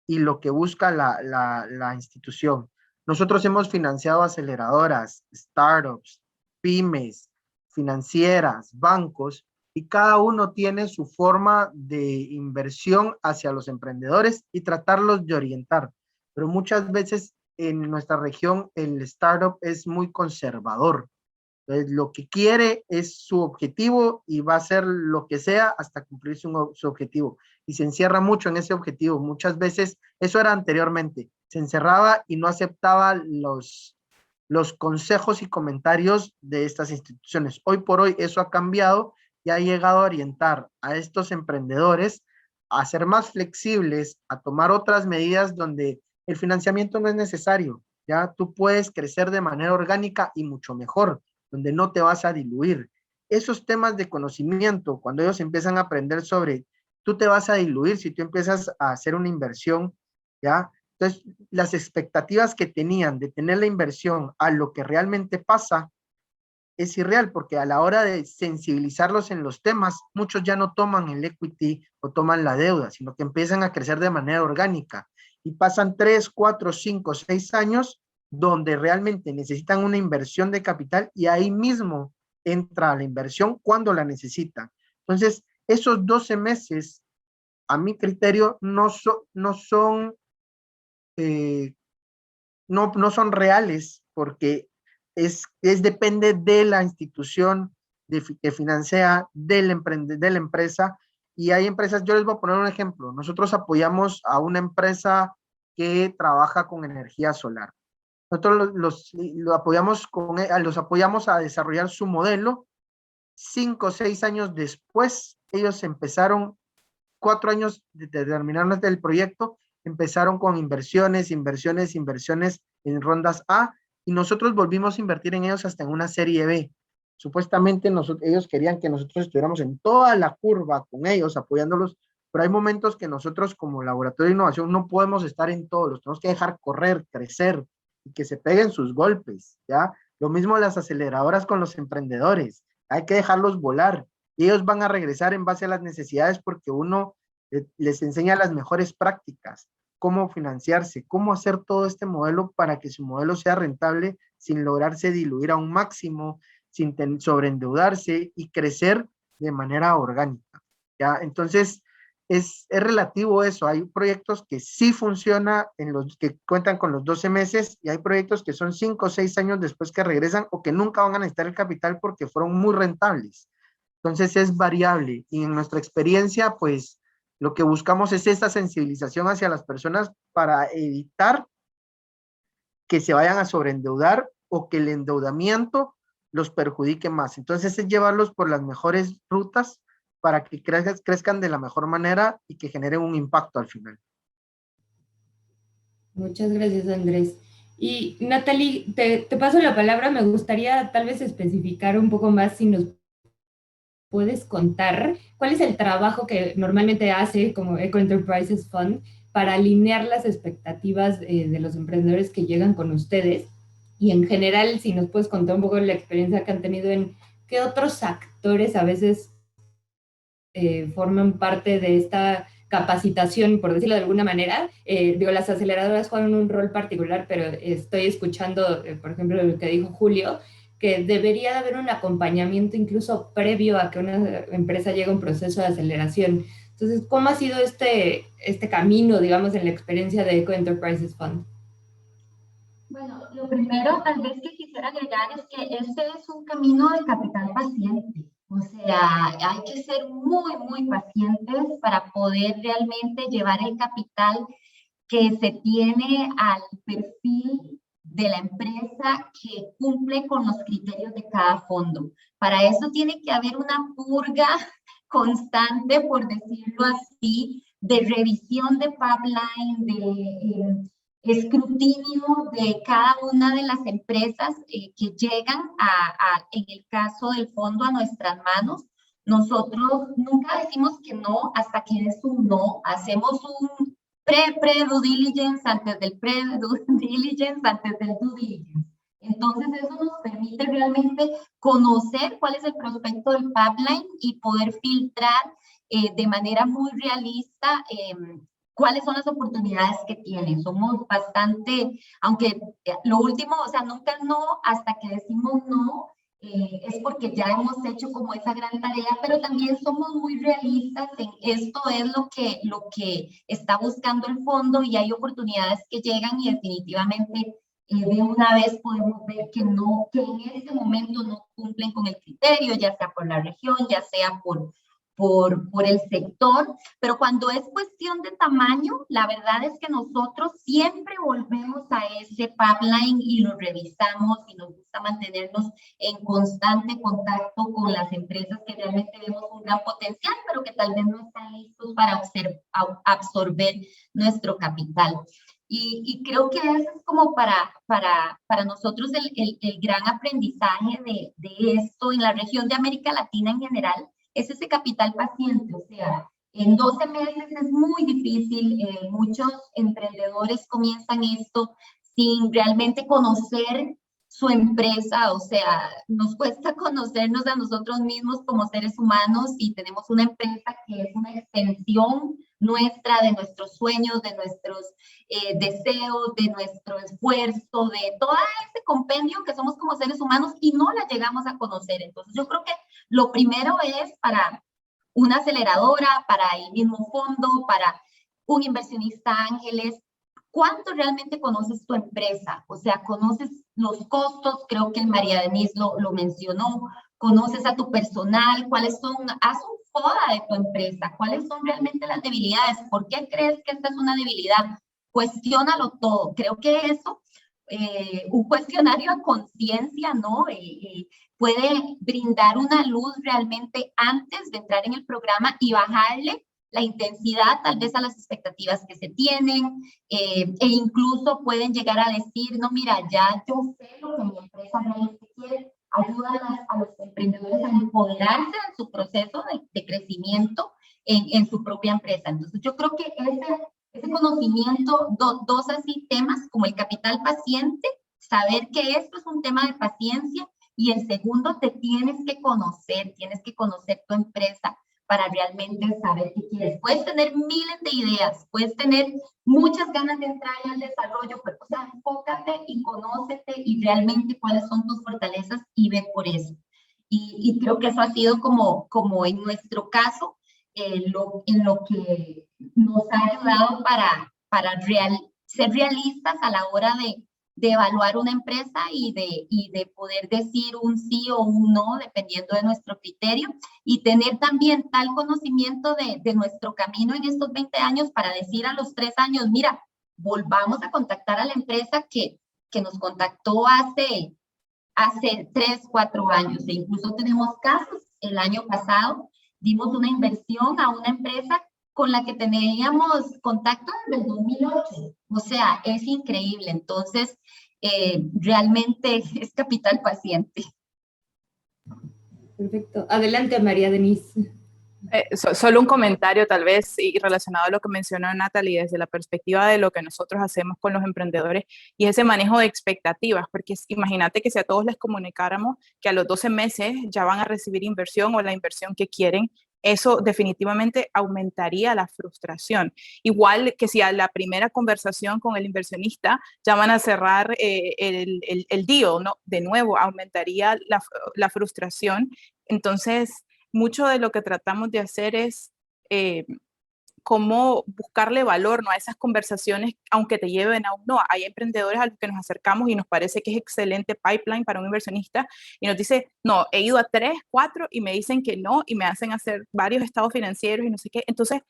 y lo que busca la institución. Nosotros hemos financiado aceleradoras, startups, pymes, financieras, bancos, y cada uno tiene su forma de inversión hacia los emprendedores y tratarlos de orientar. Pero muchas veces en nuestra región el startup es muy conservador. Entonces, lo que quiere es su objetivo y va a hacer lo que sea hasta cumplir su objetivo. Y se encierra mucho en ese objetivo. Muchas veces, eso era anteriormente, se encerraba y no aceptaba los consejos y comentarios de estas instituciones. Hoy por hoy eso ha cambiado y ha llegado a orientar a estos emprendedores a ser más flexibles, a tomar otras medidas donde el financiamiento no es necesario. Ya tú puedes crecer de manera orgánica y mucho mejor, donde no te vas a diluir. Esos temas de conocimiento, cuando ellos empiezan a aprender sobre, tú te vas a diluir si tú empiezas a hacer una inversión, ¿ya? Entonces, las expectativas que tenían de tener la inversión a lo que realmente pasa es irreal, porque a la hora de sensibilizarlos en los temas, muchos ya no toman el equity o toman la deuda, sino que empiezan a crecer de manera orgánica y pasan 3, 4, 5, 6 años donde realmente necesitan una inversión de capital y ahí mismo entra la inversión cuando la necesitan. Entonces, esos 12 meses, a mi criterio, no son reales porque depende de la institución que financia de la empresa, y hay empresas, yo les voy a poner un ejemplo. Nosotros apoyamos a una empresa que trabaja con energía solar. Nosotros los apoyamos a desarrollar su modelo. 5 o 6 años después, ellos empezaron, 4 años de terminar el proyecto, empezaron con inversiones en rondas A, y nosotros volvimos a invertir en ellos hasta en una serie B. Supuestamente ellos querían que nosotros estuviéramos en toda la curva con ellos, apoyándolos, pero hay momentos que nosotros como laboratorio de innovación no podemos estar en todos, los tenemos que dejar correr, crecer y que se peguen sus golpes, ¿ya? Lo mismo las aceleradoras con los emprendedores, hay que dejarlos volar y ellos van a regresar en base a las necesidades porque uno les enseña las mejores prácticas, cómo financiarse, cómo hacer todo este modelo para que su modelo sea rentable sin lograrse diluir a un máximo, sin sobreendeudarse y crecer de manera orgánica, ¿ya? Entonces, es relativo eso. Hay proyectos que sí funcionan, en los que cuentan con los 12 meses, y hay proyectos que son 5 o 6 años después que regresan o que nunca van a necesitar el capital porque fueron muy rentables. Entonces es variable, y en nuestra experiencia, pues lo que buscamos es esta sensibilización hacia las personas para evitar que se vayan a sobreendeudar o que el endeudamiento los perjudique más. Entonces es llevarlos por las mejores rutas para que crezcan de la mejor manera y que generen un impacto al final. Muchas gracias, Andrés. Y Natalie, te paso la palabra. Me gustaría tal vez especificar un poco más, si nos puedes contar cuál es el trabajo que normalmente hace como Eco Enterprises Fund para alinear las expectativas de los emprendedores que llegan con ustedes, y en general, si nos puedes contar un poco la experiencia que han tenido en qué otros actores a veces forman parte de esta capacitación, por decirlo de alguna manera. Digo, las aceleradoras juegan un rol particular, pero estoy escuchando, por ejemplo, lo que dijo Julio, que debería de haber un acompañamiento incluso previo a que una empresa llegue a un proceso de aceleración. Entonces, ¿cómo ha sido este camino, digamos, en la experiencia de Eco Enterprises Fund? Bueno, lo primero tal vez que quisiera agregar es que este es un camino de capital paciente. O sea, hay que ser muy, muy pacientes para poder realmente llevar el capital que se tiene al perfil de la empresa que cumple con los criterios de cada fondo. Para eso tiene que haber una purga constante, por decirlo así, de revisión de pipeline, de escrutinio de cada una de las empresas que llegan en el caso del fondo, a nuestras manos. Nosotros nunca decimos que no hasta que es un no. Hacemos un pre-due diligence antes del pre-due diligence, antes del due diligence. Entonces eso nos permite realmente conocer cuál es el prospecto del pipeline y poder filtrar de manera muy realista cuáles son las oportunidades que tienen. Somos bastante, aunque lo último, o sea, nunca no, hasta que decimos no, es porque ya hemos hecho como esa gran tarea, pero también somos muy realistas en esto es lo que está buscando el fondo, y hay oportunidades que llegan y definitivamente de una vez podemos ver que no, que en este momento no cumplen con el criterio, ya sea por la región, ya sea por el sector, pero cuando es cuestión de tamaño, la verdad es que nosotros siempre volvemos a ese pipeline y lo revisamos, y nos gusta mantenernos en constante contacto con las empresas que realmente vemos un gran potencial, pero que tal vez no están listos para absorber nuestro capital. Y creo que eso es como para nosotros el gran aprendizaje de esto en la región de América Latina en general. Es ese capital paciente, o sea, en 12 meses es muy difícil. Muchos emprendedores comienzan esto sin realmente conocer su empresa, o sea, nos cuesta conocernos a nosotros mismos como seres humanos, y tenemos una empresa que es una extensión nuestra, de nuestros sueños, de nuestros deseos, de nuestro esfuerzo, de todo ese compendio que somos como seres humanos, y no la llegamos a conocer. Entonces yo creo que lo primero es para una aceleradora, para el mismo fondo, para un inversionista ángeles, ¿cuánto realmente conoces tu empresa? O sea, conoces los costos, creo que María Denise lo mencionó, conoces a tu personal, cuáles son, haz un FODA de tu empresa, cuáles son realmente las debilidades, ¿por qué crees que esta es una debilidad? Cuestiónalo todo. Creo que eso, un cuestionario a conciencia, ¿no? Puede brindar una luz realmente antes de entrar en el programa y bajarle la intensidad tal vez a las expectativas que se tienen, e incluso pueden llegar a decir, no, mira, ya yo sé lo que mi empresa realmente quiere. Ayuda a los emprendedores a empoderarse en su proceso de crecimiento en su propia empresa. Entonces yo creo que ese conocimiento, dos así temas como el capital paciente, saber que esto es un tema de paciencia, y el segundo, te tienes que conocer tu empresa para realmente saber qué quieres. Puedes tener miles de ideas, puedes tener muchas ganas de entrar en el desarrollo, pero o sea, enfócate y conócete y realmente cuáles son tus fortalezas y ve por eso. Y creo que eso ha sido como en nuestro caso, en lo que nos ha ayudado para ser realistas a la hora de evaluar una empresa y de poder decir un sí o un no, dependiendo de nuestro criterio, y tener también tal conocimiento de nuestro camino en estos 20 años para decir a los 3 años, mira, volvamos a contactar a la empresa que nos contactó hace 3, 4 años. E incluso tenemos casos, el año pasado dimos una inversión a una empresa con la que teníamos contacto desde el 2008. O sea, es increíble. Entonces, realmente es capital paciente. Perfecto. Adelante, María Denise. Solo un comentario tal vez y relacionado a lo que mencionó Natalie desde la perspectiva de lo que nosotros hacemos con los emprendedores y ese manejo de expectativas, porque imagínate que si a todos les comunicáramos que a los 12 meses ya van a recibir inversión o la inversión que quieren, eso definitivamente aumentaría la frustración. Igual que si a la primera conversación con el inversionista ya van a cerrar el deal, ¿no? De nuevo, aumentaría la frustración. Entonces, mucho de lo que tratamos de hacer es cómo buscarle valor, ¿no?, a esas conversaciones, aunque te lleven a un no. Hay emprendedores a los que nos acercamos y nos parece que es excelente pipeline para un inversionista y nos dice, no, he ido a 3, 4 y me dicen que no y me hacen hacer varios estados financieros y no sé qué. Entonces,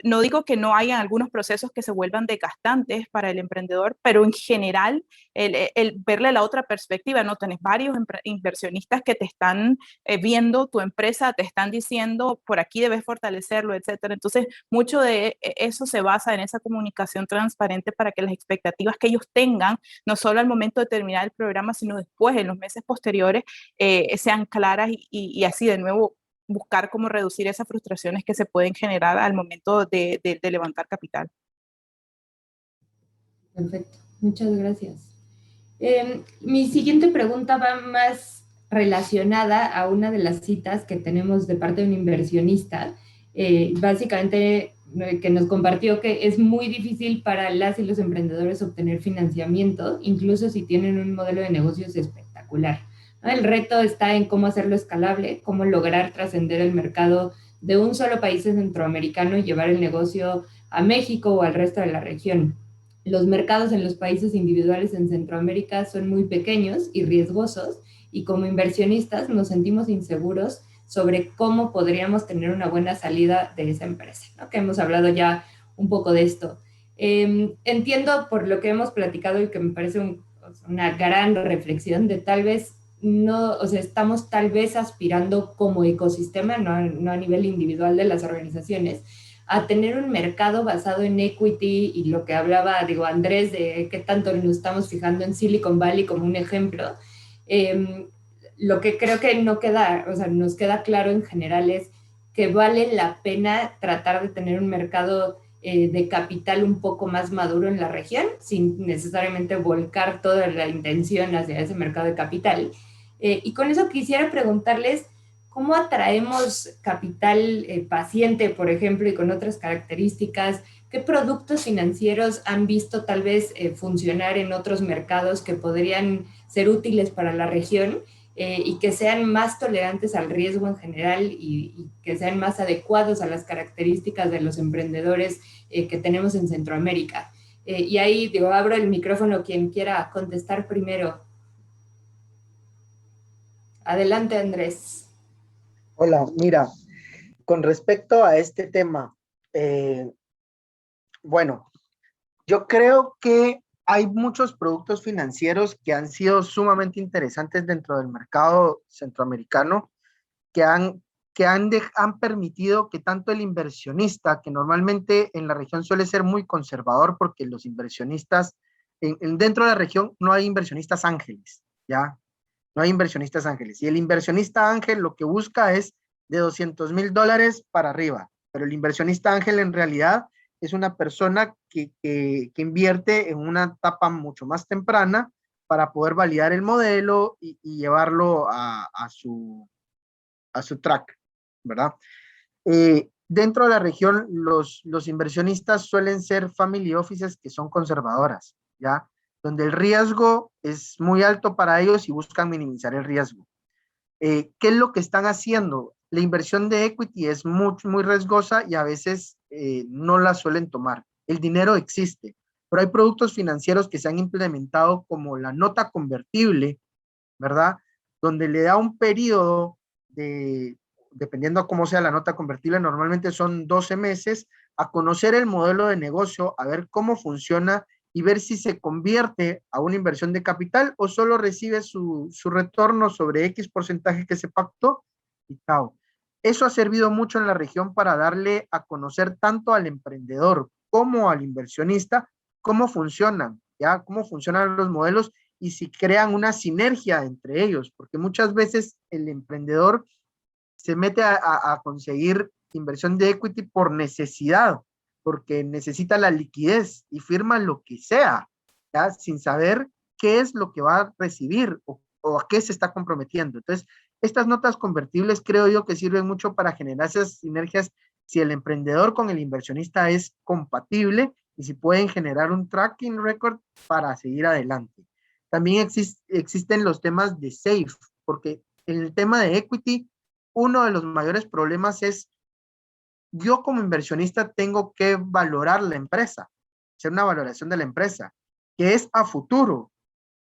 no digo que no hayan algunos procesos que se vuelvan desgastantes para el emprendedor, pero en general el verle la otra perspectiva, ¿no? Tenés varios inversionistas que te están viendo tu empresa, te están diciendo por aquí debes fortalecerlo, etcétera. Entonces, mucho de eso se basa en esa comunicación transparente para que las expectativas que ellos tengan, no solo al momento de terminar el programa, sino después, en los meses posteriores, sean claras y así de nuevo buscar cómo reducir esas frustraciones que se pueden generar al momento de levantar capital. Perfecto, muchas gracias. Mi siguiente pregunta va más relacionada a una de las citas que tenemos de parte de un inversionista, básicamente que nos compartió que es muy difícil para las y los emprendedores obtener financiamiento, incluso si tienen un modelo de negocios espectacular. El reto está en cómo hacerlo escalable, cómo lograr trascender el mercado de un solo país centroamericano y llevar el negocio a México o al resto de la región. Los mercados en los países individuales en Centroamérica son muy pequeños y riesgosos y como inversionistas nos sentimos inseguros sobre cómo podríamos tener una buena salida de esa empresa, ¿no? Que hemos hablado ya un poco de esto. Entiendo por lo que hemos platicado y que me parece una gran reflexión de tal vez no, o sea, estamos tal vez aspirando como ecosistema, no a nivel individual de las organizaciones, a tener un mercado basado en equity y lo que hablaba, Andrés, de qué tanto nos estamos fijando en Silicon Valley como un ejemplo. Lo que creo que no queda, o sea, nos queda claro en general es que vale la pena tratar de tener un mercado de capital un poco más maduro en la región, sin necesariamente volcar toda la intención hacia ese mercado de capital. Y con eso quisiera preguntarles, ¿cómo atraemos capital paciente, por ejemplo, y con otras características? ¿Qué productos financieros han visto tal vez funcionar en otros mercados que podrían ser útiles para la región y que sean más tolerantes al riesgo en general y que sean más adecuados a las características de los emprendedores que tenemos en Centroamérica? Y ahí, abro el micrófono quien quiera contestar primero. Adelante, Andrés. Hola, mira, con respecto a este tema, bueno, yo creo que hay muchos productos financieros que han sido sumamente interesantes dentro del mercado centroamericano que han permitido que tanto el inversionista, que normalmente en la región suele ser muy conservador porque los inversionistas, dentro de la región no hay inversionistas ángeles, ¿ya? No hay inversionistas ángeles. Y el inversionista ángel lo que busca es de $200,000 para arriba. Pero el inversionista ángel en realidad es una persona que invierte en una etapa mucho más temprana para poder validar el modelo y llevarlo a su track, ¿verdad? Dentro de la región, los inversionistas suelen ser family offices que son conservadoras, ¿ya? Donde el riesgo es muy alto para ellos y buscan minimizar el riesgo. ¿Qué es lo que están haciendo? la inversión de equity es muy riesgosa y a veces no la suelen tomar. El dinero existe, pero hay productos financieros que se han implementado como la nota convertible, ¿verdad? Donde le da un periodo de, dependiendo a cómo sea la nota convertible, normalmente son 12 meses, a conocer el modelo de negocio, a ver cómo funciona y ver si se convierte a una inversión de capital o solo recibe su retorno sobre X porcentaje que se pactó y chao. Eso ha servido mucho en la región para darle a conocer tanto al emprendedor como al inversionista cómo funcionan, ¿ya? Cómo funcionan los modelos y si crean una sinergia entre ellos, porque muchas veces el emprendedor se mete a conseguir inversión de equity por necesidad, porque necesita la liquidez y firma lo que sea, ¿ya? Sin saber qué es lo que va a recibir o a qué se está comprometiendo. Entonces, estas notas convertibles creo yo que sirven mucho para generar esas sinergias si el emprendedor con el inversionista es compatible y si pueden generar un tracking record para seguir adelante. También existen los temas de SAFE, porque en el tema de equity, uno de los mayores problemas es yo como inversionista tengo que valorar la empresa, hacer una valoración de la empresa, que es a futuro,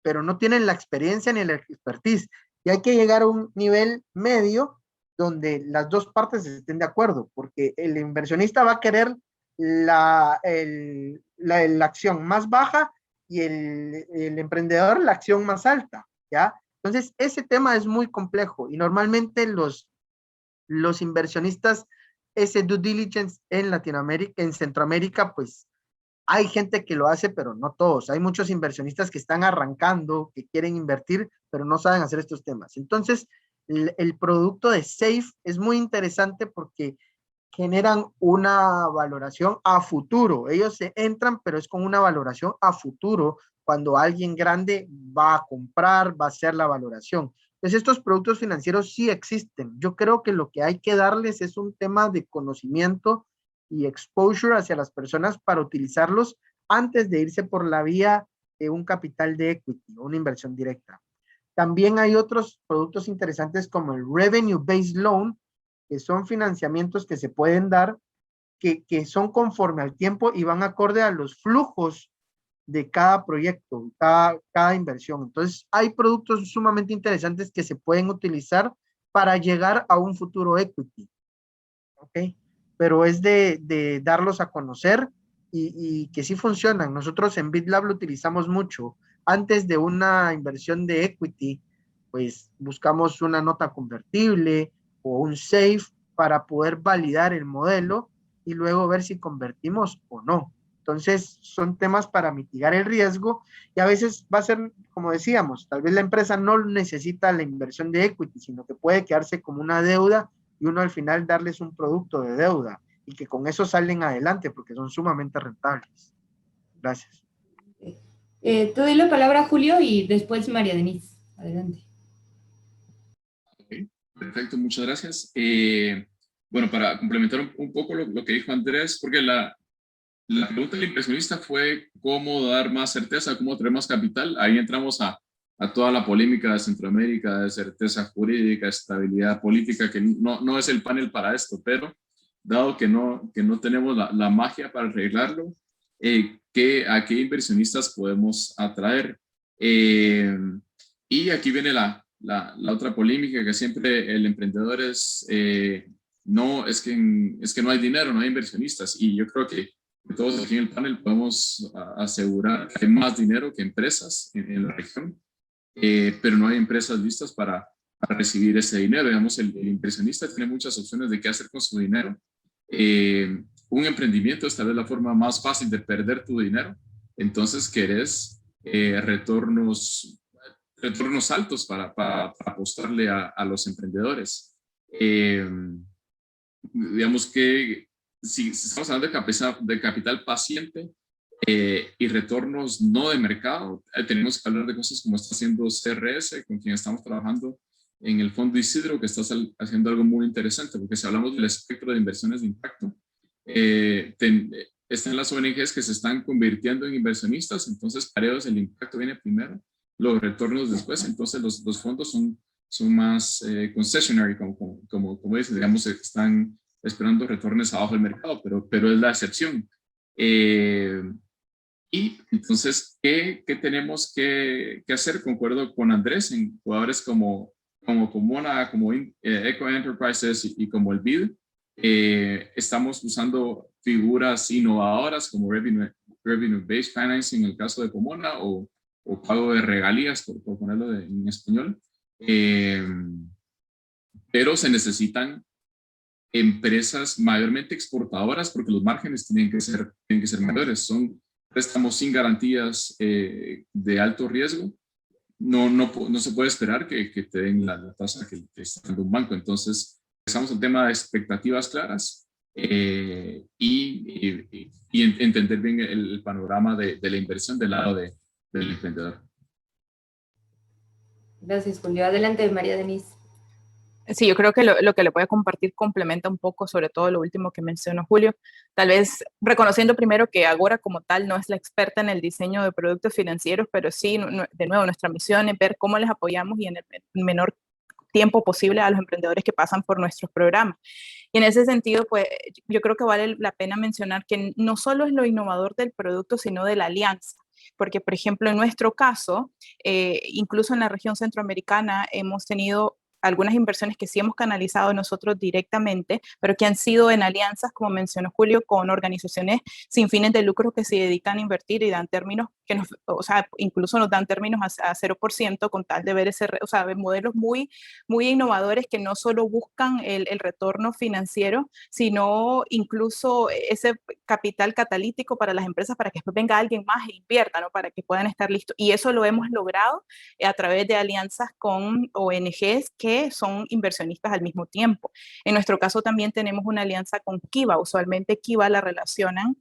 pero no tienen la experiencia ni la expertise. Y hay que llegar a un nivel medio donde las dos partes estén de acuerdo, porque el inversionista va a querer la acción más baja y el emprendedor la acción más alta, ¿ya? Entonces, ese tema es muy complejo y normalmente los inversionistas, ese due diligence en Latinoamérica, en Centroamérica, pues hay gente que lo hace, pero no todos. Hay muchos inversionistas que están arrancando, que quieren invertir, pero no saben hacer estos temas. Entonces, el producto de SAFE es muy interesante porque generan una valoración a futuro. Ellos se entran, pero es con una valoración a futuro cuando alguien grande va a comprar, va a hacer la valoración. Entonces, estos productos financieros sí existen. Yo creo que lo que hay que darles es un tema de conocimiento y exposure hacia las personas para utilizarlos antes de irse por la vía de un capital de equity o una inversión directa. También hay otros productos interesantes como el Revenue Based Loan, que son financiamientos que se pueden dar, que son conforme al tiempo y van acorde a los flujos de cada proyecto, cada inversión. Entonces, hay productos sumamente interesantes que se pueden utilizar para llegar a un futuro equity. ¿Ok? Pero es de darlos a conocer y que sí funcionan. Nosotros en BitLab lo utilizamos mucho. Antes de una inversión de equity, pues buscamos una nota convertible o un SAFE para poder validar el modelo y luego ver si convertimos o no. Entonces, son temas para mitigar el riesgo y a veces va a ser, como decíamos, tal vez la empresa no necesita la inversión de equity, sino que puede quedarse como una deuda y uno al final darles un producto de deuda y que con eso salen adelante porque son sumamente rentables. Gracias. Te doy la palabra, Julio, y después María Denise. Adelante. Okay, perfecto, muchas gracias. Bueno, para complementar un poco lo que dijo Andrés, porque la pregunta del inversionista fue cómo dar más certeza, cómo traer más capital. Ahí entramos a toda la polémica de Centroamérica, de certeza jurídica, estabilidad política, que no es el panel para esto, pero dado que no tenemos la magia para arreglarlo, ¿a qué inversionistas podemos atraer? Y aquí viene la otra polémica, que siempre el emprendedor es que no hay dinero, no hay inversionistas, y yo creo que todos aquí en el panel podemos asegurar que hay más dinero que empresas en la región, pero no hay empresas listas para recibir ese dinero. Digamos, el inversionista tiene muchas opciones de qué hacer con su dinero. Un emprendimiento es tal vez la forma más fácil de perder tu dinero, entonces querés retornos altos para apostarle a los emprendedores. Digamos que si estamos hablando de capital paciente y retornos no de mercado, tenemos que hablar de cosas como está haciendo CRS, con quien estamos trabajando en el Fondo Isidro, que está haciendo algo muy interesante, porque si hablamos del espectro de inversiones de impacto, están las ONGs que se están convirtiendo en inversionistas, entonces para ellos el impacto viene primero, los retornos después, entonces los fondos son más concessionary, como dicen, digamos, están esperando retornos abajo del mercado, pero es la excepción. Y entonces, ¿qué tenemos que hacer? Concuerdo con Andrés, en jugadores como Pomona, como Eco Enterprises y como el BID, estamos usando figuras innovadoras como Revenue-Based Financing en el caso de Pomona o pago de regalías, por ponerlo en español. Pero se necesitan empresas mayormente exportadoras porque los márgenes tienen que ser mayores. Son préstamos sin garantías de alto riesgo. No se puede esperar que te den la tasa que está dando un banco. Entonces, empezamos el tema de expectativas claras y entender bien el panorama de la inversión del lado del emprendedor. Gracias, Julio. Adelante, María Denise. Sí, yo creo que lo que le voy a compartir complementa un poco sobre todo lo último que mencionó Julio, tal vez reconociendo primero que Agora como tal no es la experta en el diseño de productos financieros, pero sí, de nuevo, nuestra misión es ver cómo les apoyamos y en el menor tiempo posible a los emprendedores que pasan por nuestros programas. Y en ese sentido, pues yo creo que vale la pena mencionar que no solo es lo innovador del producto, sino de la alianza. Porque, por ejemplo, en nuestro caso, incluso en la región centroamericana hemos tenido algunas inversiones que sí hemos canalizado nosotros directamente, pero que han sido en alianzas, como mencionó Julio, con organizaciones sin fines de lucro que se dedican a invertir y dan términos que incluso nos dan términos a 0% con tal de ver modelos muy, muy innovadores que no solo buscan el retorno financiero, sino incluso ese capital catalítico para las empresas para que después venga alguien más e invierta, ¿no? Para que puedan estar listos. Y eso lo hemos logrado a través de alianzas con ONGs que son inversionistas al mismo tiempo. En nuestro caso también tenemos una alianza con Kiva. Usualmente Kiva la relacionan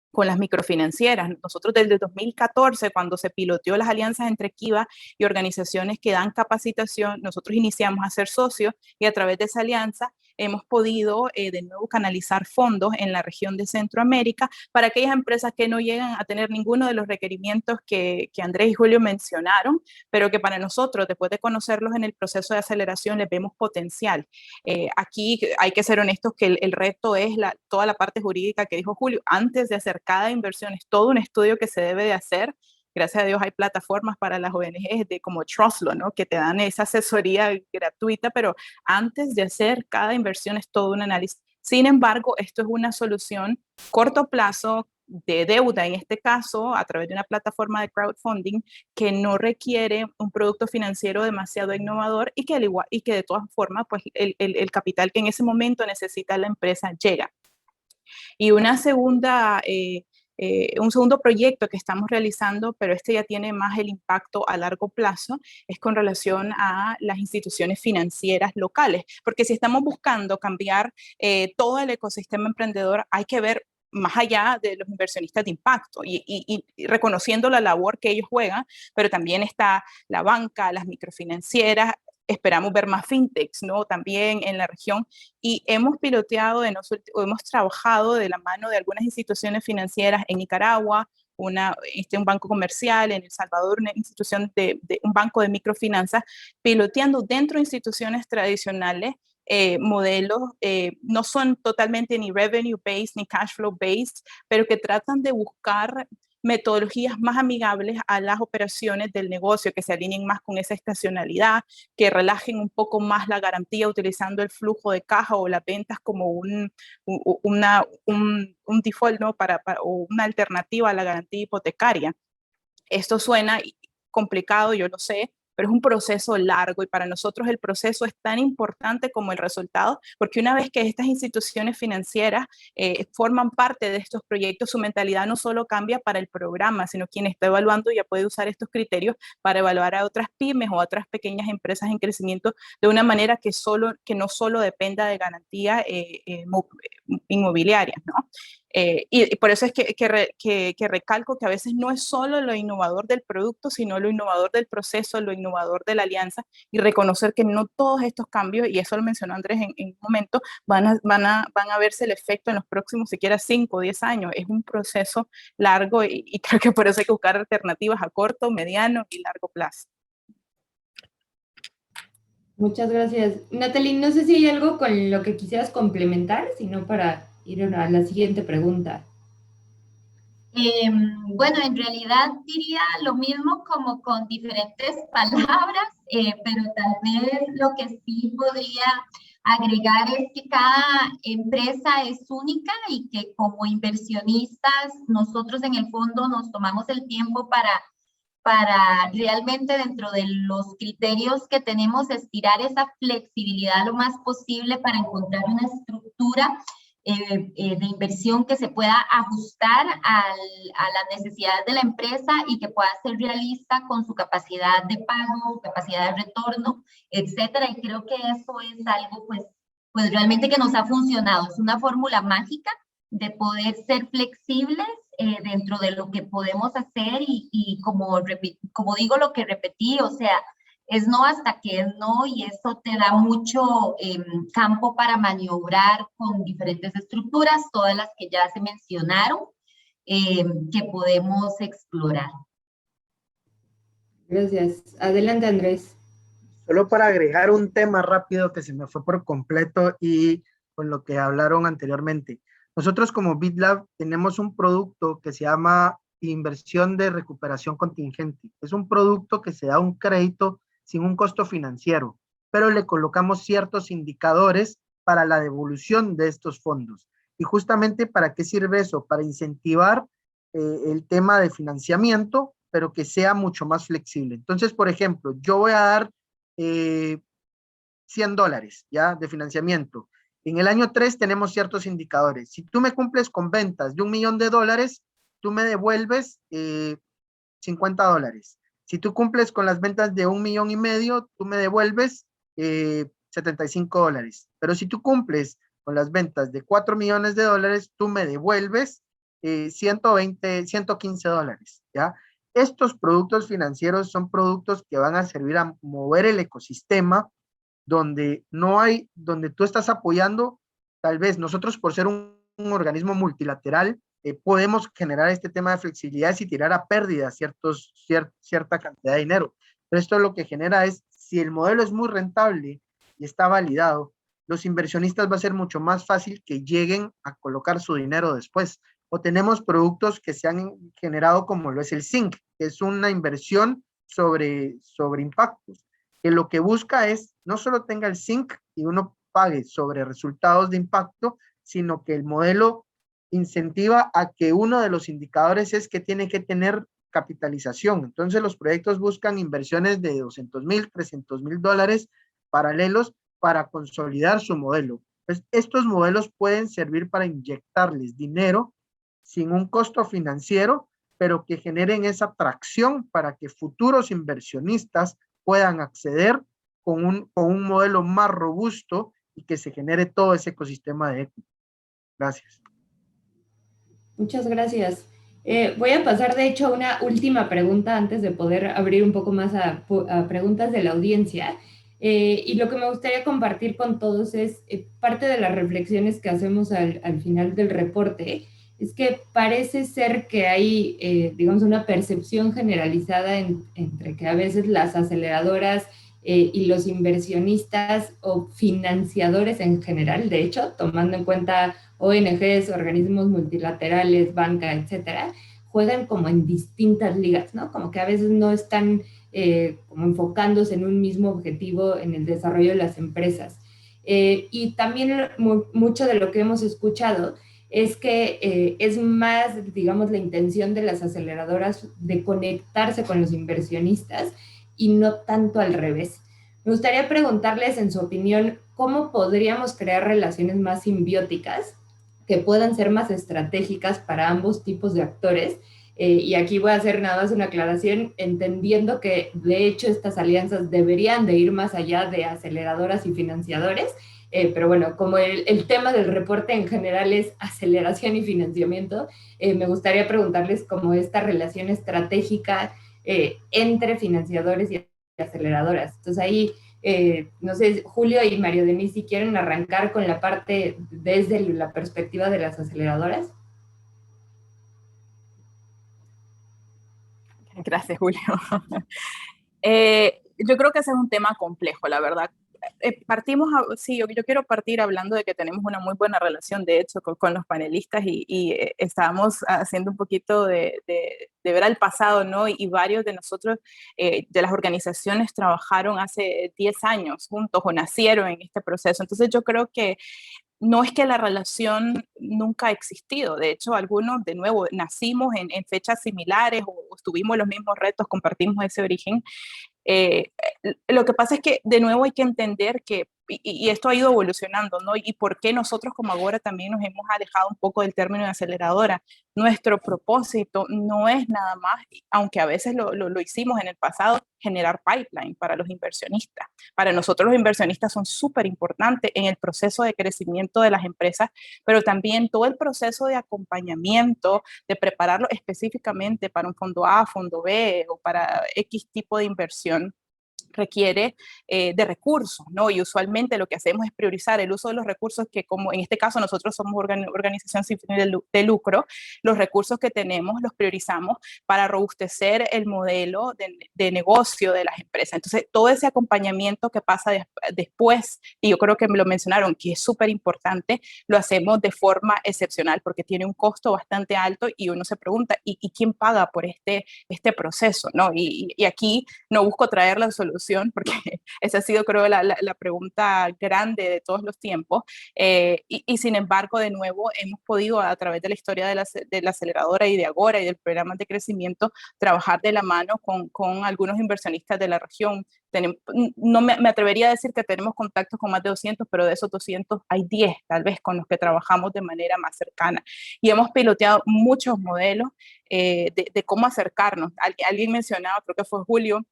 con las microfinancieras. Nosotros desde 2014, cuando se piloteó las alianzas entre Kiva y organizaciones que dan capacitación, nosotros iniciamos a ser socios y a través de esa alianza hemos podido de nuevo canalizar fondos en la región de Centroamérica para aquellas empresas que no llegan a tener ninguno de los requerimientos que Andrés y Julio mencionaron, pero que para nosotros, después de conocerlos en el proceso de aceleración, les vemos potencial. Aquí hay que ser honestos que el reto es toda la parte jurídica que dijo Julio. Antes de hacer cada inversión es todo un estudio que se debe de hacer. Gracias a Dios hay plataformas para las ONGs como Trustlaw, ¿no? Que te dan esa asesoría gratuita, pero antes de hacer cada inversión es todo un análisis. Sin embargo, esto es una solución corto plazo de deuda, en este caso, a través de una plataforma de crowdfunding que no requiere un producto financiero demasiado innovador y que de todas formas, pues el capital que en ese momento necesita la empresa llega. Y un segundo proyecto que estamos realizando, pero este ya tiene más el impacto a largo plazo, es con relación a las instituciones financieras locales, porque si estamos buscando cambiar todo el ecosistema emprendedor, hay que ver más allá de los inversionistas de impacto y reconociendo la labor que ellos juegan, pero también está la banca, las microfinancieras. Esperamos ver más fintechs, ¿no? También en la región, y hemos piloteado, hemos trabajado de la mano de algunas instituciones financieras en Nicaragua, un banco comercial, en El Salvador una institución un banco de microfinanzas, piloteando dentro de instituciones tradicionales modelos, no son totalmente ni revenue-based ni cash flow-based, pero que tratan de buscar metodologías más amigables a las operaciones del negocio, que se alineen más con esa estacionalidad, que relajen un poco más la garantía utilizando el flujo de caja o las ventas como un default, ¿no? o una alternativa a la garantía hipotecaria. Esto suena complicado, yo lo sé, pero es un proceso largo y para nosotros el proceso es tan importante como el resultado, porque una vez que estas instituciones financieras forman parte de estos proyectos, su mentalidad no solo cambia para el programa, sino quien está evaluando ya puede usar estos criterios para evaluar a otras pymes o a otras pequeñas empresas en crecimiento de una manera que no solo dependa de garantía inmobiliarias, ¿no? Y por eso es que recalco que a veces no es solo lo innovador del producto, sino lo innovador del proceso, lo innovador de la alianza, y reconocer que no todos estos cambios, y eso lo mencionó Andrés en un momento, van a verse el efecto en los próximos siquiera 5 o 10 años. Es un proceso largo y creo que por eso hay que buscar alternativas a corto, mediano y largo plazo. Muchas gracias. Natalie, no sé si hay algo con lo que quisieras complementar, sino para ir a la siguiente pregunta. Bueno, en realidad diría lo mismo como con diferentes palabras, pero tal vez lo que sí podría agregar es que cada empresa es única y que como inversionistas nosotros en el fondo nos tomamos el tiempo para realmente dentro de los criterios que tenemos estirar esa flexibilidad lo más posible para encontrar una estructura de inversión que se pueda ajustar a las necesidades de la empresa y que pueda ser realista con su capacidad de pago, capacidad de retorno, etcétera. Y creo que eso es algo pues realmente que nos ha funcionado. Es una fórmula mágica de poder ser flexibles dentro de lo que podemos hacer y como digo lo que repetí, o sea, es no hasta que es no y eso te da mucho campo para maniobrar con diferentes estructuras, todas las que ya se mencionaron, que podemos explorar. Gracias. Adelante, Andrés. Solo para agregar un tema rápido que se me fue por completo y con lo que hablaron anteriormente. Nosotros como BitLab tenemos un producto que se llama inversión de recuperación contingente. Es un producto que se da un crédito sin un costo financiero, pero le colocamos ciertos indicadores para la devolución de estos fondos. Y justamente, ¿para qué sirve eso? Para incentivar el tema de financiamiento, pero que sea mucho más flexible. Entonces, por ejemplo, yo voy a dar $100 ya de financiamiento. En el año 3 tenemos ciertos indicadores. Si tú me cumples con ventas de $1.000.000, tú me devuelves $50. Si tú cumples con las ventas de 1.5 millones, tú me devuelves $75. Pero si tú cumples con las ventas de $4 millones, tú me devuelves $115, ¿ya? Estos productos financieros son productos que van a servir a mover el ecosistema donde no hay, donde tú estás apoyando, tal vez nosotros por ser un organismo multilateral, podemos generar este tema de flexibilidad y tirar a pérdida cierta cantidad de dinero. Pero esto lo que genera es, si el modelo es muy rentable y está validado, los inversionistas va a ser mucho más fácil que lleguen a colocar su dinero después. O tenemos productos que se han generado como lo es el Zinc, que es una inversión sobre impactos, que lo que busca es no solo tenga el Zinc y uno pague sobre resultados de impacto, sino que el modelo incentiva a que uno de los indicadores es que tiene que tener capitalización. Entonces los proyectos buscan inversiones de $200,000, $300,000 paralelos para consolidar su modelo. Pues estos modelos pueden servir para inyectarles dinero sin un costo financiero, pero que generen esa atracción para que futuros inversionistas puedan acceder con un modelo más robusto y que se genere todo ese ecosistema de equity. Gracias. Muchas gracias. Voy a pasar, de hecho, a una última pregunta antes de poder abrir un poco más a preguntas de la audiencia. Y lo que me gustaría compartir con todos es parte de las reflexiones que hacemos al final del reporte, es que parece ser que hay, digamos, una percepción generalizada entre que a veces las aceleradoras y los inversionistas o financiadores en general, de hecho, tomando en cuenta ONGs, organismos multilaterales, banca, etcétera, juegan como en distintas ligas, ¿no? Como que a veces no están como enfocándose en un mismo objetivo en el desarrollo de las empresas. Y también mucho de lo que hemos escuchado es que es más, digamos, la intención de las aceleradoras de conectarse con los inversionistas y no tanto al revés. Me gustaría preguntarles, en su opinión, ¿cómo podríamos crear relaciones más simbióticas que puedan ser más estratégicas para ambos tipos de actores? Y aquí voy a hacer nada más una aclaración, entendiendo que de hecho estas alianzas deberían de ir más allá de aceleradoras y financiadores, pero bueno, como el tema del reporte en general es aceleración y financiamiento, me gustaría preguntarles cómo esta relación estratégica entre financiadores y aceleradoras. Entonces ahí, no sé, Julio y Mario Denis, si quieren arrancar con la parte desde la perspectiva de las aceleradoras. Gracias, Julio. Yo creo que ese es un tema complejo, la verdad. partimos, sí, yo quiero partir hablando de que tenemos una muy buena relación, de hecho, con los panelistas y estábamos haciendo un poquito de ver al pasado, ¿no? Y varios de nosotros, de las organizaciones, trabajaron hace 10 años juntos o nacieron en este proceso. Entonces yo creo que no es que la relación nunca ha existido, de hecho algunos de nuevo nacimos en fechas similares o tuvimos los mismos retos, compartimos ese origen. Lo que pasa es que de nuevo hay que entender que, y esto ha ido evolucionando, ¿no? Y por qué nosotros como Agora también nos hemos alejado un poco del término de aceleradora. Nuestro propósito no es nada más, aunque a veces lo hicimos en el pasado, generar pipeline para los inversionistas. Para nosotros los inversionistas son súper importantes en el proceso de crecimiento de las empresas, pero también todo el proceso de acompañamiento, de prepararlo específicamente para un fondo A, fondo B o para X tipo de inversión, requiere de recursos, ¿no? Y usualmente lo que hacemos es priorizar el uso de los recursos que, como en este caso nosotros somos organización sin fines de lucro, los recursos que tenemos los priorizamos para robustecer el modelo de negocio de las empresas. Entonces, todo ese acompañamiento que pasa después, y yo creo que me lo mencionaron, que es súper importante, lo hacemos de forma excepcional porque tiene un costo bastante alto y uno se pregunta, ¿y quién paga por este proceso, ¿no? Y aquí no busco traer la solución porque esa ha sido, creo, la pregunta grande de todos los tiempos. Y sin embargo, de nuevo, hemos podido, a través de la historia de la aceleradora y de Agora y del programa de crecimiento, trabajar de la mano con algunos inversionistas de la región. No me atrevería a decir que tenemos contactos con más de 200, pero de esos 200 hay 10, tal vez, con los que trabajamos de manera más cercana. Y hemos piloteado muchos modelos de cómo acercarnos. Alguien mencionaba, creo que fue Julio,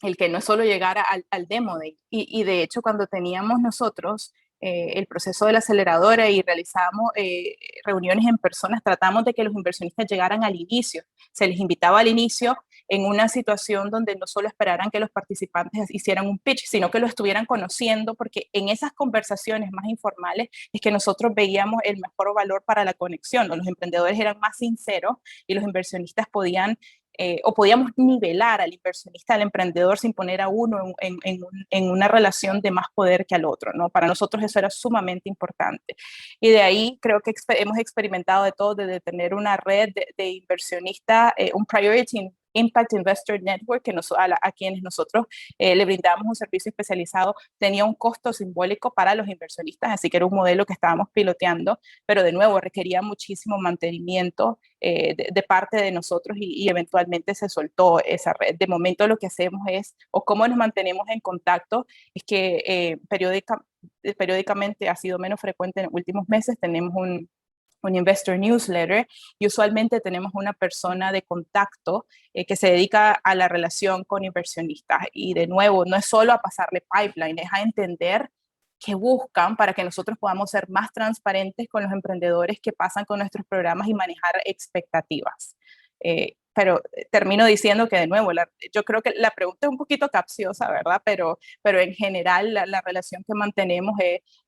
el que no es solo llegar al demo day. Y de hecho, cuando teníamos nosotros el proceso de la aceleradora y realizábamos reuniones en personas, tratamos de que los inversionistas llegaran al inicio. Se les invitaba al inicio en una situación donde no solo esperaran que los participantes hicieran un pitch, sino que lo estuvieran conociendo, porque en esas conversaciones más informales es que nosotros veíamos el mejor valor para la conexión. Los emprendedores eran más sinceros y los inversionistas podíamos nivelar al inversionista, al emprendedor, sin poner a uno en una relación de más poder que al otro, ¿no? Para nosotros eso era sumamente importante. Y de ahí creo que hemos experimentado de todo, desde tener una red de inversionistas, un Priority Impact Investor Network, que a quienes nosotros le brindamos un servicio especializado, tenía un costo simbólico para los inversionistas, así que era un modelo que estábamos piloteando, pero de nuevo requería muchísimo mantenimiento de parte de nosotros y eventualmente se soltó esa red. De momento lo que hacemos es, o cómo nos mantenemos en contacto, es que periódicamente ha sido menos frecuente en los últimos meses, tenemos un investor newsletter y usualmente tenemos una persona de contacto que se dedica a la relación con inversionistas. Y de nuevo, no es solo a pasarle pipeline, es a entender qué buscan para que nosotros podamos ser más transparentes con los emprendedores que pasan con nuestros programas y manejar expectativas. Pero termino diciendo que de nuevo, yo creo que la pregunta es un poquito capciosa, ¿verdad? Pero en general la relación que mantenemos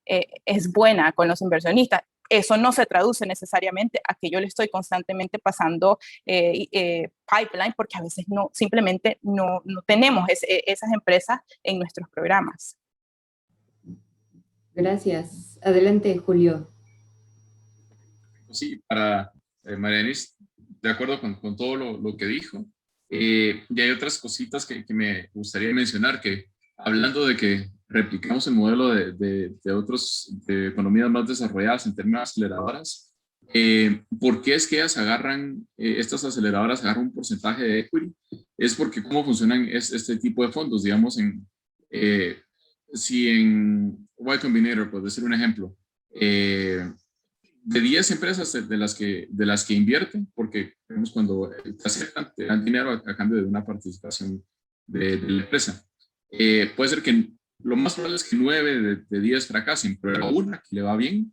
es buena con los inversionistas. Eso no se traduce necesariamente a que yo le estoy constantemente pasando pipeline, porque a veces simplemente no tenemos esas empresas en nuestros programas. Gracias. Adelante, Julio. Sí, para María Denise, de acuerdo con todo lo que dijo. Y hay otras cositas que me gustaría mencionar, que hablando de que replicamos el modelo de economías más desarrolladas en términos de aceleradoras, ¿por qué es que ellas estas aceleradoras agarran un porcentaje de equity? Es porque cómo funcionan este tipo de fondos, digamos, si en Y Combinator, por decir un ejemplo, de 10 empresas de las que invierten, porque vemos cuando te aceptan, te dan dinero a cambio de una participación de la empresa. Puede ser que lo más probable es que 9 de 10 fracasen, pero una que le va bien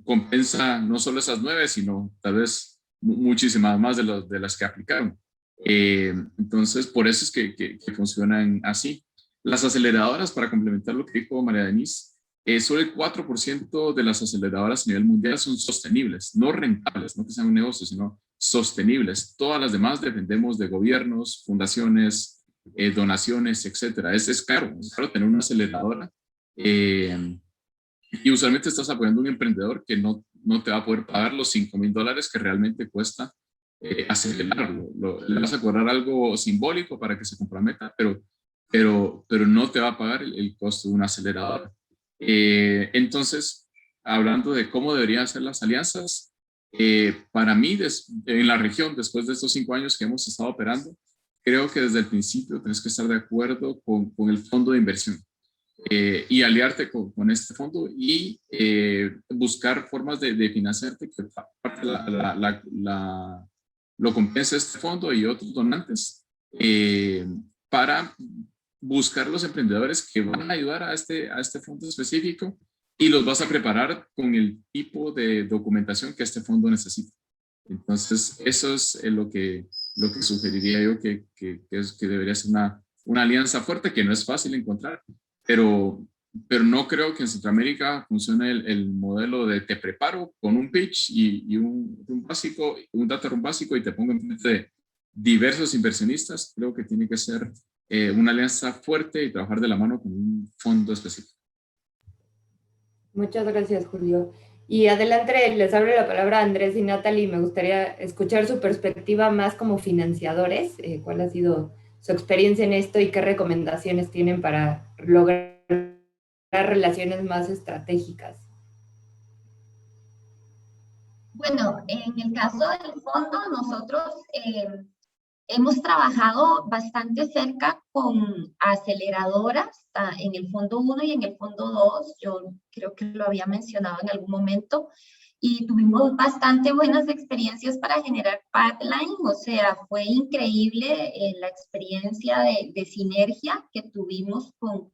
compensa no solo esas 9, sino tal vez muchísimas más de las que aplicaron. Entonces, por eso es que funcionan así. Las aceleradoras, para complementar lo que dijo María Denise, solo el 4% de las aceleradoras a nivel mundial son sostenibles, no rentables, no que sean un negocio, sino sostenibles. Todas las demás dependemos de gobiernos, fundaciones, donaciones, etcétera. Es caro tener una aceleradora Y usualmente estás apoyando a un emprendedor que no te va a poder pagar los $5,000 que realmente cuesta acelerarlo. Le vas a cobrar algo simbólico para que se comprometa, pero no te va a pagar el costo de una aceleradora. Entonces, hablando de cómo deberían ser las alianzas, para mí, en la región, después de estos 5 años que hemos estado operando, creo que desde el principio tienes que estar de acuerdo con el fondo de inversión y aliarte con este fondo y buscar formas de financiarte que parte lo compense este fondo y otros donantes para buscar los emprendedores que van a ayudar a este fondo específico y los vas a preparar con el tipo de documentación que este fondo necesita. Entonces, eso es lo que sugeriría yo que debería ser una alianza fuerte, que no es fácil encontrar, pero no creo que en Centroamérica funcione el modelo de te preparo con un pitch y un data room básico y te pongo en frente de diversos inversionistas. Creo que tiene que ser una alianza fuerte y trabajar de la mano con un fondo específico. Muchas gracias, Julio. Y adelante, les abro la palabra a Andrés y Natalie. Me gustaría escuchar su perspectiva más como financiadores. ¿Cuál ha sido su experiencia en esto y qué recomendaciones tienen para lograr relaciones más estratégicas? Bueno, en el caso del fondo, nosotros hemos trabajado bastante cerca con aceleradoras en el fondo 1 y en el fondo 2. Yo creo que lo había mencionado en algún momento. Y tuvimos bastante buenas experiencias para generar pipeline. O sea, fue increíble la experiencia de sinergia que tuvimos con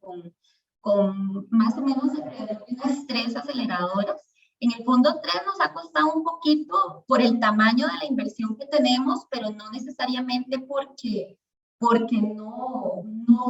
más o menos alrededor de unas 3 aceleradoras. En el fondo 3 nos ha costado un poquito por el tamaño de la inversión que tenemos, pero no necesariamente porque no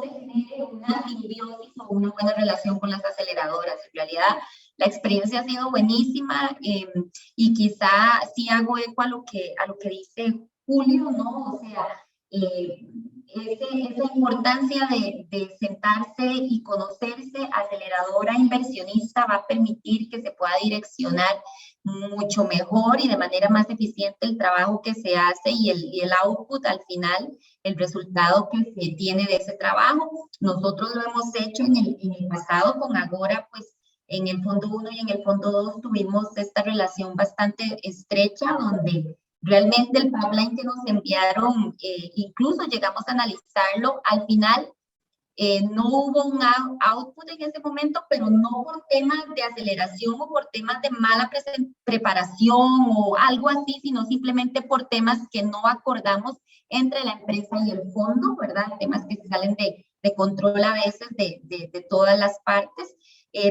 se genere una simbiosis o una buena relación con las aceleradoras. En realidad, la experiencia ha sido buenísima y quizá sí hago eco a lo que dice Julio, ¿no? O sea, esa importancia de sentarse y conocerse, aceleradora inversionista, va a permitir que se pueda direccionar mucho mejor y de manera más eficiente el trabajo que se hace y el output al final, el resultado que se tiene de ese trabajo. Nosotros lo hemos hecho en el pasado con Agora, pues en el fondo 1 y en el fondo 2 tuvimos esta relación bastante estrecha donde realmente el pipeline que nos enviaron, incluso llegamos a analizarlo, al final no hubo un output en ese momento, pero no por temas de aceleración o por temas de mala preparación o algo así, sino simplemente por temas que no acordamos entre la empresa y el fondo, ¿verdad? Temas que se salen de control a veces de todas las partes.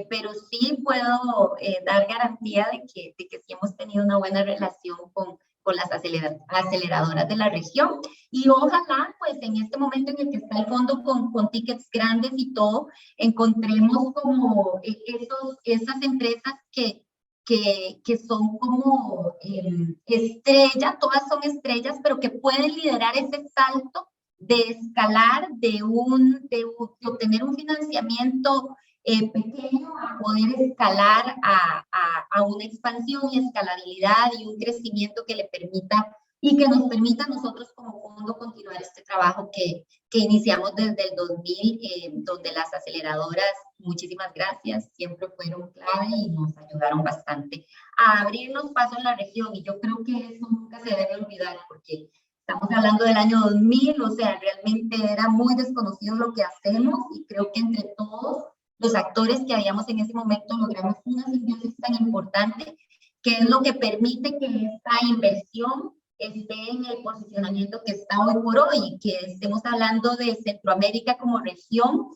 Pero sí puedo dar garantía de que sí hemos tenido una buena relación con las aceleradoras de la región. Y ojalá, pues en este momento en el que está el fondo con tickets grandes y todo, encontremos como esas empresas que son como estrellas, todas son estrellas, pero que pueden liderar ese salto de escalar, de obtener un financiamiento pequeño a poder escalar a una expansión y escalabilidad y un crecimiento que le permita y que nos permita a nosotros como fondo continuar este trabajo que iniciamos desde el 2000, donde las aceleradoras, muchísimas gracias, siempre fueron clave y nos ayudaron bastante a abrirnos paso en la región. Y yo creo que eso nunca se debe olvidar porque estamos hablando del año 2000, o sea, realmente era muy desconocido lo que hacemos y creo que entre todos los actores que habíamos en ese momento logramos una simbiosis tan importante que es lo que permite que esta inversión esté en el posicionamiento que está hoy por hoy, que estemos hablando de Centroamérica como región,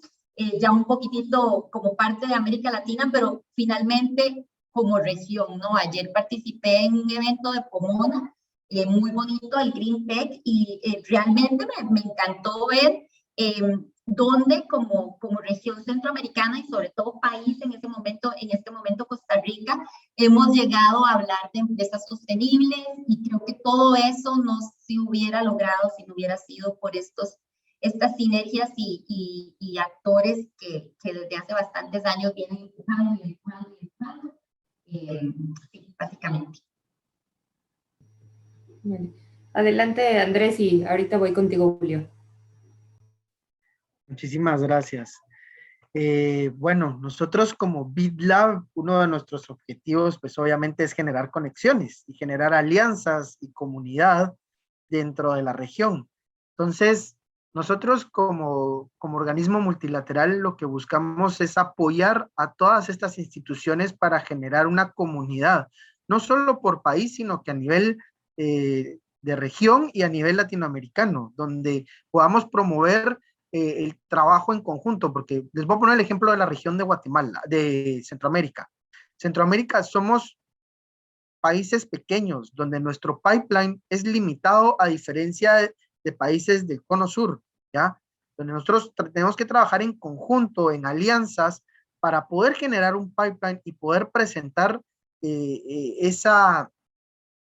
ya un poquitito como parte de América Latina, pero finalmente como región, ¿no? Ayer participé en un evento de Pomona, muy bonito, el Green Tech, y realmente me encantó ver donde como región centroamericana y sobre todo país en este momento Costa Rica, hemos llegado a hablar de empresas sostenibles y creo que todo eso no se hubiera logrado si no hubiera sido por estos estas sinergias y actores que desde hace bastantes años vienen empujando y empujando y empujando. Sí, básicamente. Bueno, adelante, Andrés, y ahorita voy contigo, Julio. Muchísimas gracias. Bueno, nosotros como BitLab, uno de nuestros objetivos, pues obviamente es generar conexiones y generar alianzas y comunidad dentro de la región. Entonces, nosotros como organismo multilateral lo que buscamos es apoyar a todas estas instituciones para generar una comunidad, no solo por país, sino que a nivel de región y a nivel latinoamericano, donde podamos promover el trabajo en conjunto, porque les voy a poner el ejemplo de la región de Guatemala, de Centroamérica. Centroamérica somos países pequeños, donde nuestro pipeline es limitado a diferencia de países del cono sur, ¿ya? Donde nosotros tenemos que trabajar en conjunto, en alianzas, para poder generar un pipeline y poder presentar ese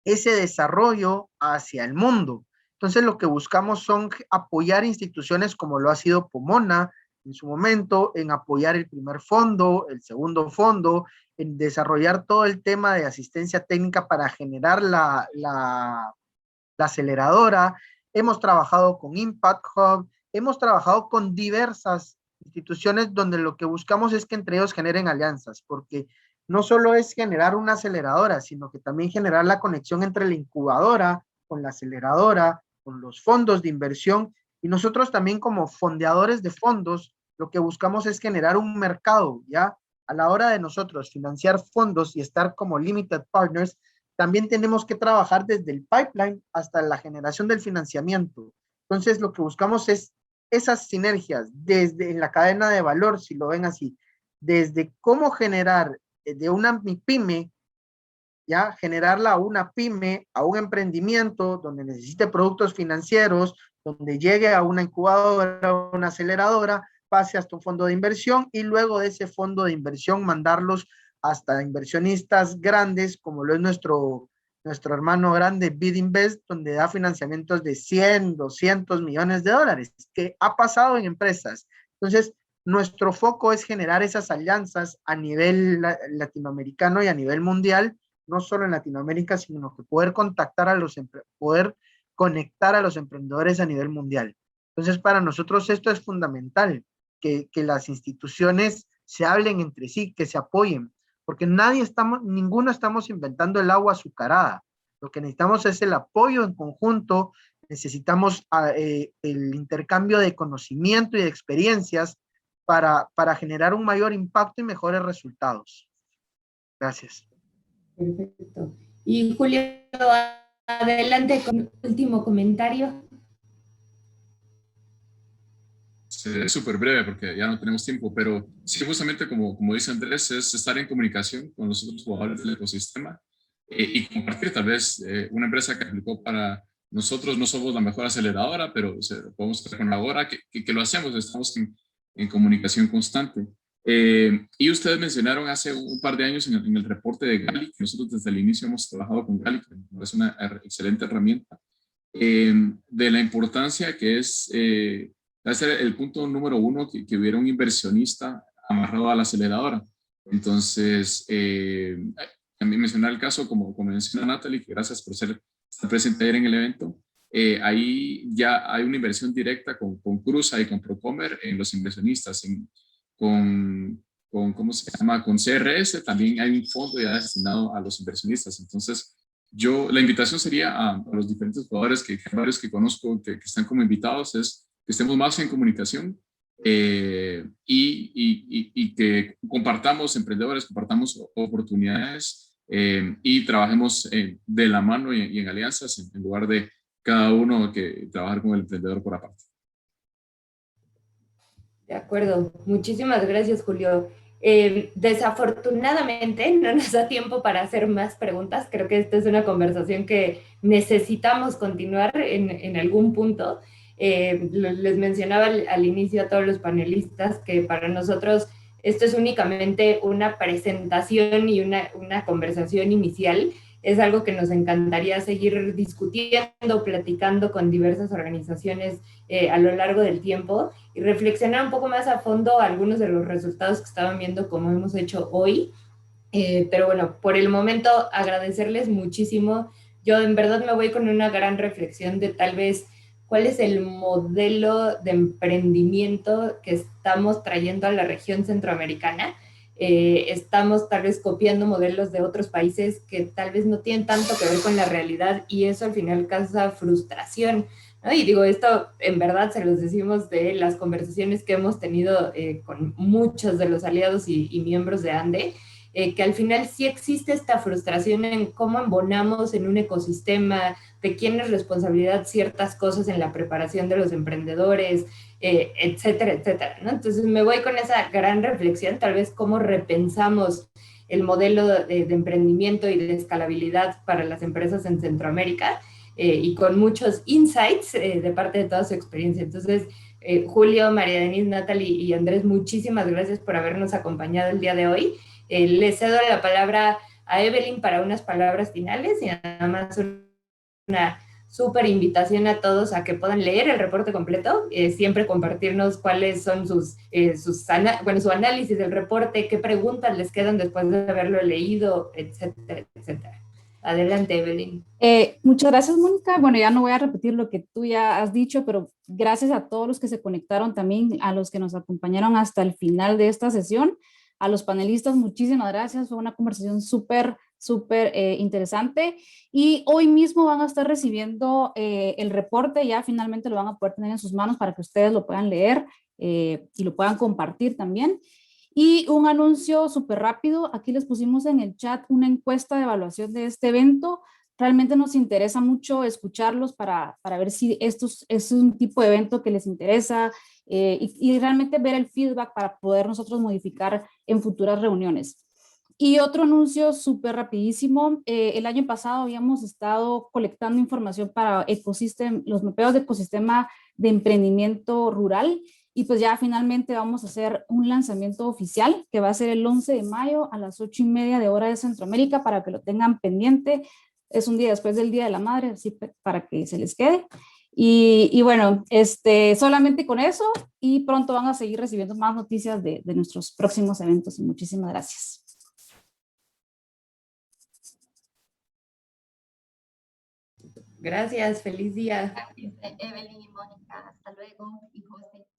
desarrollo hacia el mundo. Entonces lo que buscamos son apoyar instituciones como lo ha sido Pomona en su momento, en apoyar el primer fondo, el segundo fondo, en desarrollar todo el tema de asistencia técnica para generar la aceleradora. Hemos trabajado con Impact Hub, hemos trabajado con diversas instituciones donde lo que buscamos es que entre ellos generen alianzas, porque no solo es generar una aceleradora, sino que también generar la conexión entre la incubadora con la aceleradora, con los fondos de inversión, y nosotros también como fondeadores de fondos, lo que buscamos es generar un mercado, ¿ya? A la hora de nosotros financiar fondos y estar como limited partners, también tenemos que trabajar desde el pipeline hasta la generación del financiamiento. Entonces, lo que buscamos es esas sinergias desde en la cadena de valor, si lo ven así, desde cómo generar de una pyme, ya generarla a una pyme, a un emprendimiento donde necesite productos financieros, donde llegue a una incubadora, una aceleradora, pase hasta un fondo de inversión y luego de ese fondo de inversión mandarlos hasta inversionistas grandes, como lo es nuestro hermano grande BidInvest, donde da financiamientos de 100, 200 millones de dólares, que ha pasado en empresas. Entonces, nuestro foco es generar esas alianzas a nivel latinoamericano y a nivel mundial, no solo en Latinoamérica, sino que poder conectar a los emprendedores a nivel mundial. Entonces, para nosotros esto es fundamental, que las instituciones se hablen entre sí, que se apoyen, porque ninguno estamos inventando el agua azucarada. Lo que necesitamos es el apoyo en conjunto, necesitamos el intercambio de conocimiento y de experiencias para generar un mayor impacto y mejores resultados. Gracias. Perfecto. Y Julio, adelante con el último comentario. Es súper breve porque ya no tenemos tiempo, pero sí, justamente como dice Andrés, es estar en comunicación con los otros jugadores del ecosistema y compartir. Tal vez una empresa que aplicó para nosotros no somos la mejor aceleradora, pero podemos estar con ahora que lo hacemos, estamos en comunicación constante. Y ustedes mencionaron hace un par de años en el reporte de Gali, que nosotros desde el inicio hemos trabajado con Gali, que es una excelente herramienta, de la importancia que es el punto número uno, que hubiera un inversionista amarrado a la aceleradora. Entonces, también mencionar el caso, como menciona Natalie, que gracias por estar presente ayer en el evento. Ahí ya hay una inversión directa con Cruza y con Procomer en los inversionistas, ¿cómo se llama? Con CRS también hay un fondo ya destinado a los inversionistas. Entonces, la invitación sería a los diferentes jugadores, varios que conozco que están como invitados, es que estemos más en comunicación y que compartamos emprendedores, compartamos oportunidades y trabajemos de la mano y en alianzas en lugar de cada uno que trabajar con el emprendedor por aparte. De acuerdo, muchísimas gracias, Julio. Desafortunadamente no nos da tiempo para hacer más preguntas. Creo que esta es una conversación que necesitamos continuar en algún punto. Les mencionaba al inicio a todos los panelistas que para nosotros esto es únicamente una presentación y una conversación inicial. es algo que nos encantaría seguir discutiendo, platicando con diversas organizaciones a lo largo del tiempo y reflexionar un poco más a fondo algunos de los resultados que estaban viendo como hemos hecho hoy. Pero bueno, por el momento agradecerles muchísimo. Yo en verdad me voy con una gran reflexión de tal vez cuál es el modelo de emprendimiento que estamos trayendo a la región centroamericana. Estamos tal vez copiando modelos de otros países que tal vez no tienen tanto que ver con la realidad y eso al final causa frustración, ¿no? Y digo, esto en verdad se los decimos de las conversaciones que hemos tenido con muchos de los aliados y miembros de ANDE, que al final sí existe esta frustración en cómo embonamos en un ecosistema, de quién es responsabilidad ciertas cosas en la preparación de los emprendedores, etcétera, etcétera, ¿no? Entonces me voy con esa gran reflexión, tal vez cómo repensamos el modelo de emprendimiento y de escalabilidad para las empresas en Centroamérica, y con muchos insights de parte de toda su experiencia. Entonces, Julio, María Denise, Natalie y Andrés, muchísimas gracias por habernos acompañado el día de hoy. Le cedo la palabra a Evelyn para unas palabras finales y nada más una súper invitación a todos a que puedan leer el reporte completo, siempre compartirnos cuáles son su análisis del reporte, qué preguntas les quedan después de haberlo leído, etcétera, etcétera. Adelante, Evelyn. Muchas gracias, Mónica. Bueno, ya no voy a repetir lo que tú ya has dicho, pero gracias a todos los que se conectaron también, a los que nos acompañaron hasta el final de esta sesión. A los panelistas, muchísimas gracias. Fue una conversación súper interesante. Y hoy mismo van a estar recibiendo el reporte, ya finalmente lo van a poder tener en sus manos para que ustedes lo puedan leer y lo puedan compartir también. Y un anuncio súper rápido, aquí les pusimos en el chat una encuesta de evaluación de este evento. Realmente nos interesa mucho escucharlos para ver si esto es un tipo de evento que les interesa, y realmente ver el feedback para poder nosotros modificar en futuras reuniones. Y otro anuncio súper rapidísimo, el año pasado habíamos estado colectando información para los mapeos de ecosistema de emprendimiento rural, y pues ya finalmente vamos a hacer un lanzamiento oficial que va a ser el 11 de mayo a las 8:30 de hora de Centroamérica, para que lo tengan pendiente. Es un día después del Día de la Madre, así para que se les quede. Y bueno, solamente con eso, y pronto van a seguir recibiendo más noticias de nuestros próximos eventos. Y muchísimas gracias. Gracias, feliz día. Gracias, Evelyn y Mónica. Hasta luego. Y José.